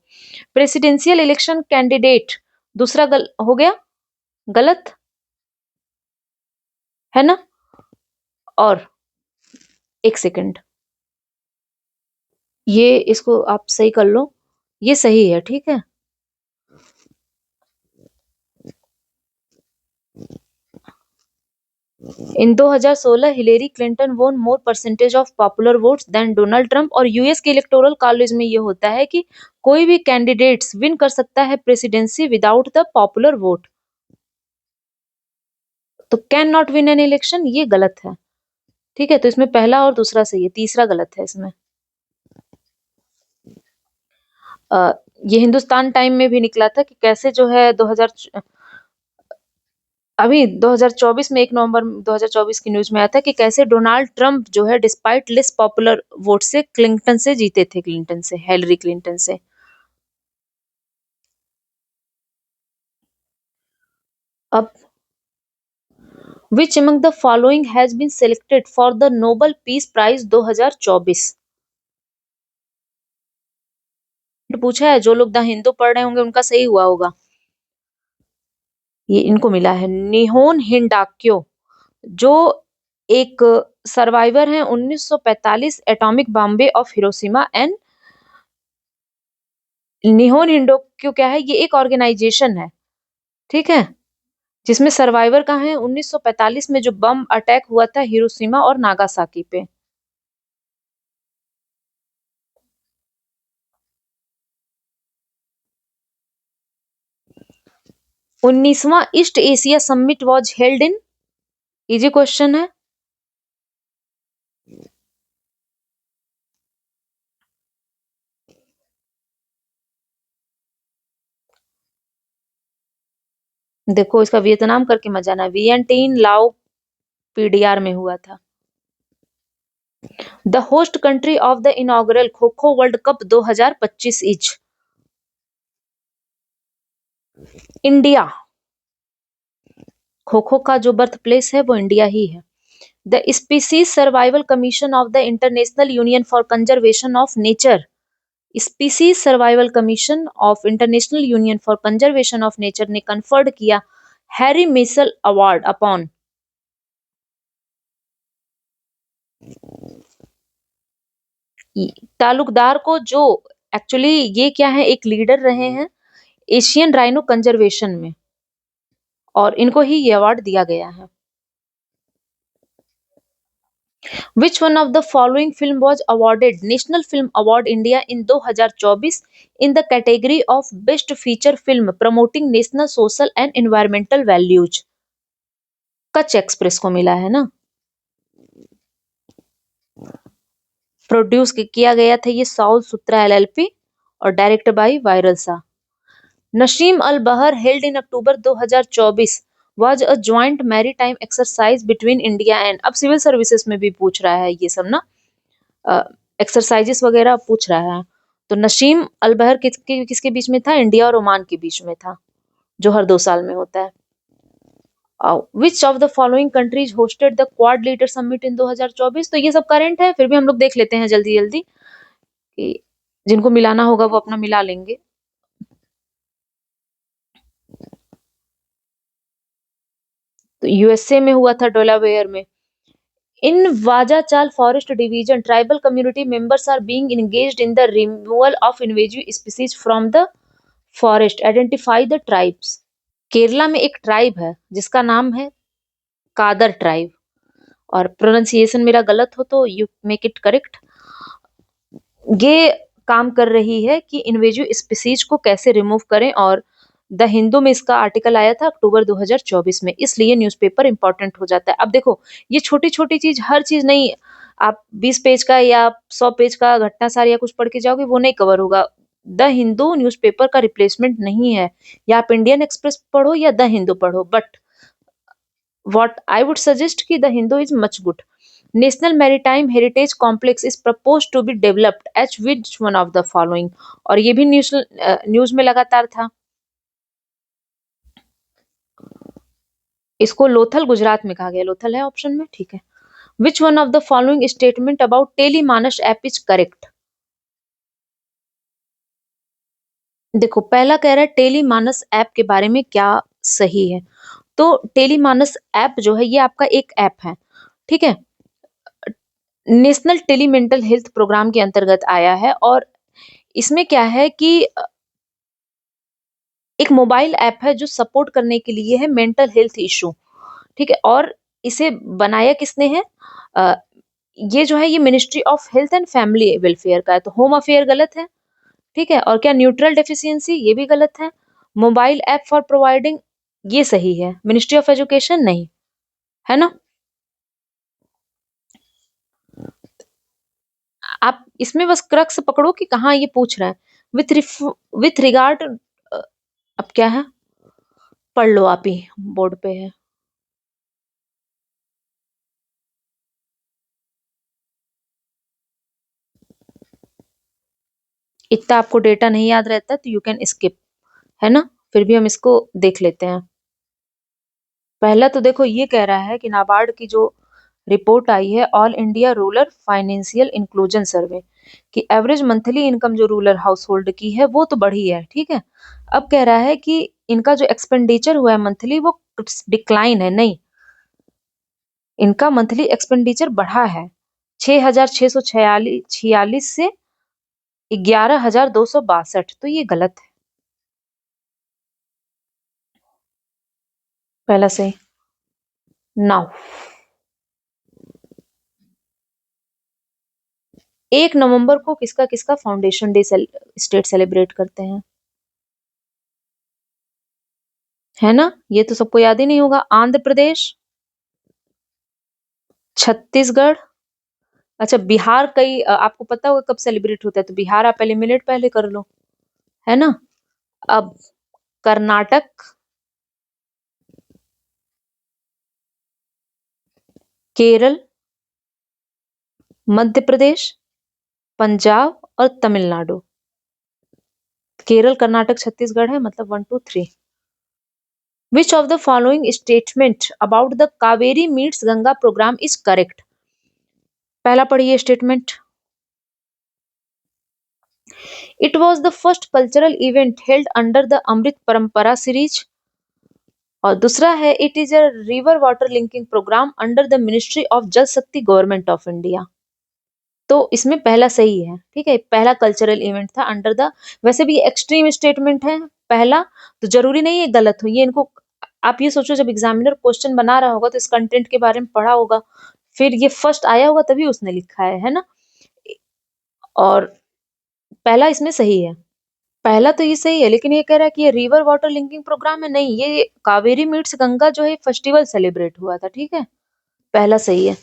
प्रेसिडेंशियल इलेक्शन कैंडिडेट दूसरा हो गया गलत, है ना। और एक सेकंड, ये इसको आप सही कर लो, ये सही है, ठीक है। इन 2016 Hillary Clinton won more percentage of popular votes than Donald Trump. और यूएस के इलेक्टोरल कॉलेज में ये होता है कि कोई भी कैंडिडेट्स विन कर सकता है presidency without the popular vote. तो can not win an election, ये गलत है, ठीक है। तो इसमें पहला और दूसरा सही है, तीसरा गलत है इसमें। ये हिंदुस्तान टाइम में भी निकला था कि कैसे जो है अभी 2024 में 1 नवंबर 2024 की न्यूज में आया था कि कैसे डोनाल्ड ट्रंप जो है डिस्पाइट लेस पॉपुलर वोट से क्लिंटन से जीते थे, हिलरी क्लिंटन से। अब which among the following has been selected for the Nobel peace prize 2024? पूछा है, जो लोग द हिंदू पढ़ रहे होंगे उनका सही हुआ होगा। ये इनको मिला है निहोन हिंडाक्यो, जो एक सर्वाइवर है 1945 atomic bomb of Hiroshima and Nihon हिंडोक्यो क्या है, ये एक ऑर्गेनाइजेशन है, ठीक है, जिसमें सर्वाइवर का है 1945 में जो बम अटैक हुआ था हिरोशिमा और नागासाकी पे। 19वां East Asia summit was held in, easy question है। देखो इसका वियतनाम करके मत जाना, वियंटीन लाओ पीडीआर में हुआ था। The host country of the inaugural kho kho world cup 2025 is India. Kho kho का जो बर्थ प्लेस है वो इंडिया ही है। The species survival commission of the international union for conservation of nature, species survival commission of international union for conservation of nature ने कन्फर्ड किया हैरी मेसल अवार्ड अपॉन, तालुकदार को, जो एक्चुअली ये क्या है, एक लीडर रहे हैं एशियन राइनो कंजर्वेशन में, और इनको ही ये अवार्ड दिया गया है। Which one of the following film was awarded National Film Award India in 2024 in the category of Best Feature Film promoting national social and environmental values? कच एक्सप्रेस को मिला है ना। प्रोड्यूस किया गया था ये साउल सुत्रा एलएलपी और डायरेक्ट बाय वायरल सा। नशीम अल बहर held in October 2024 was a joint maritime exercise between India and, अब सिविल सर्विसेज में भी पूछ रहा है ये सब ना, एक्सरसाइजेस वगैरह पूछ रहा है। तो नशीम अल बहर किसके बीच में था, इंडिया और ओमान के बीच में था, जो हर 2 साल में होता है। Which of the following countries hosted the quad leader summit in 2024? तो ये सब करेंट है, फिर भी हम लोग देख लेते हैं जल्दी जल्दी कि जिनको मिलाना होगा वो अपना मिला लेंगे। तो यूएसए में हुआ था डेलावेयर में। In Vazhachal forest division tribal community members are being engaged in the removal of invasive species from the forest, identify the tribes. Kerala में एक ट्राइब है जिसका नाम है कादर ट्राइब, और प्रोनाउंसिएशन मेरा गलत हो तो यू मेक इट करेक्ट। ये काम कर रही है कि इन्वेजिव स्पीसीज को कैसे रिमूव करें, और द हिंदू में इसका आर्टिकल आया था अक्टूबर 2024 में, इसलिए न्यूज़पेपर इंपॉर्टेंट हो जाता है। अब देखो ये छोटी छोटी चीज, हर चीज नहीं आप 20 पेज का या 100 पेज का घटना सार या कुछ पढ़ के जाओगे वो नहीं कवर होगा। द हिंदू न्यूज़पेपर का रिप्लेसमेंट नहीं है, या आप इंडियन एक्सप्रेस पढ़ो या द हिंदू पढ़ो, but what I would suggest कि the Hindu is much good. National Maritime Heritage Complex is proposed to be developed as which one of the following? और ये भी न्यूज में लगातार था। इसको लोथल गुजरात में कहा गया, लोथल है ऑप्शन में, ठीक है। Which one of the following statement about Tele MANAS app is correct? देखो पहला कह रहा है टेलीमानस ऐप के बारे में क्या सही है, तो टेलीमानस ऐप जो है ये आपका एक ऐप है, ठीक है, national tele mental health program के अंतर्गत आया है, और इसमें क्या है कि एक मोबाइल ऐप है जो सपोर्ट करने के लिए है मेंटल हेल्थ इशू, ठीक है, और इसे बनाया किसने है, अ, ये जो है ये ministry of health and family welfare का है, तो होम अफेयर गलत है, ठीक है, और क्या न्यूट्रल डेफिशिएंसी ये भी गलत है, मोबाइल ऐप फॉर प्रोवाइडिंग ये सही है, मिनिस्ट्री ऑफ एजुकेशन नहीं, है ना। आप इसमें बस क्रक्स पकड़ो कि कहाँ ये पूछ रहा है। विथ रिगार्ड, अब क्या है, पढ़ लो आप ही, बोर्ड पे है। इतना आपको डेटा नहीं याद रहता तो यू कैन स्किप, है ना, फिर भी हम इसको देख लेते हैं। पहला तो देखो ये कह रहा है कि नाबार्ड की जो रिपोर्ट आई है all India rural financial inclusion survey कि एवरेज मंथली इनकम जो रूरल हाउस होल्ड की है वो तो बढ़ी है, ठीक है। अब कह रहा है कि इनका जो एक्सपेंडिचर हुआ है मंथली वो डिक्लाइन है, नहीं, इनका मंथली एक्सपेंडिचर बढ़ा है 6,646 से 11,262, तो ये गलत है। पहला सही। नाउ 1 नवंबर को किसका किसका फाउंडेशन डे स्टेट सेलिब्रेट करते हैं, है ना, ये तो सबको याद ही नहीं होगा। आंध्र प्रदेश, छत्तीसगढ़, अच्छा बिहार कई आपको पता होगा कब सेलिब्रेट होता है, तो बिहार आप एलिमिनेट पहले कर लो, है ना। अब कर्नाटक, केरल, मध्य प्रदेश, पंजाब और तमिलनाडु। केरल, कर्नाटक, छत्तीसगढ़ है, मतलब 1 2 3। Which of the following statement about the Kaveri meets Ganga programme is correct. पहला पढ़िए statement. It was the first cultural event held under the Amrit Parampara series. और दूसरा है it is a river water linking programme under the ministry of Jal Shakti government of India. तो इसमें पहला सही है, ठीक है, पहला कल्चरल इवेंट था अंडर द, वैसे भी एक्सट्रीम स्टेटमेंट है पहला, तो जरूरी नहीं है गलत हो ये, इनको आप ये सोचो जब एग्जामिनर क्वेश्चन बना रहा होगा तो इस कंटेंट के बारे में पढ़ा होगा, फिर ये फर्स्ट आया होगा तभी उसने लिखा है ना। और पहला इसमें सही है, पहला तो ये सही है, लेकिन ये कह रहा है कि ये रिवर वाटर लिंकिंग प्रोग्राम है, नहीं, ये कावेरी मीट्स गंगा जो है फेस्टिवल सेलिब्रेट हुआ था, ठीक है, पहला सही है।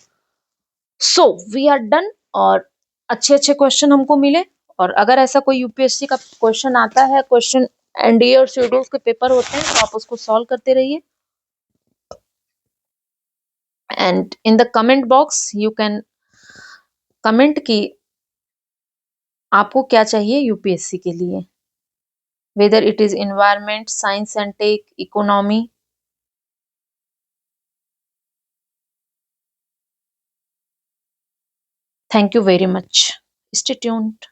सो वी आर डन, और अच्छे अच्छे क्वेश्चन हमको मिले, और अगर ऐसा कोई यूपीएससी का क्वेश्चन आता है, क्वेश्चन एनडीए और शेड्यूल्स के पेपर होते हैं तो आप उसको सॉल्व करते रहिए, and in the comment box you can comment कि आपको क्या चाहिए यूपीएससी के लिए, whether it is environment, science and tech, economy. Thank you very much, stay tuned.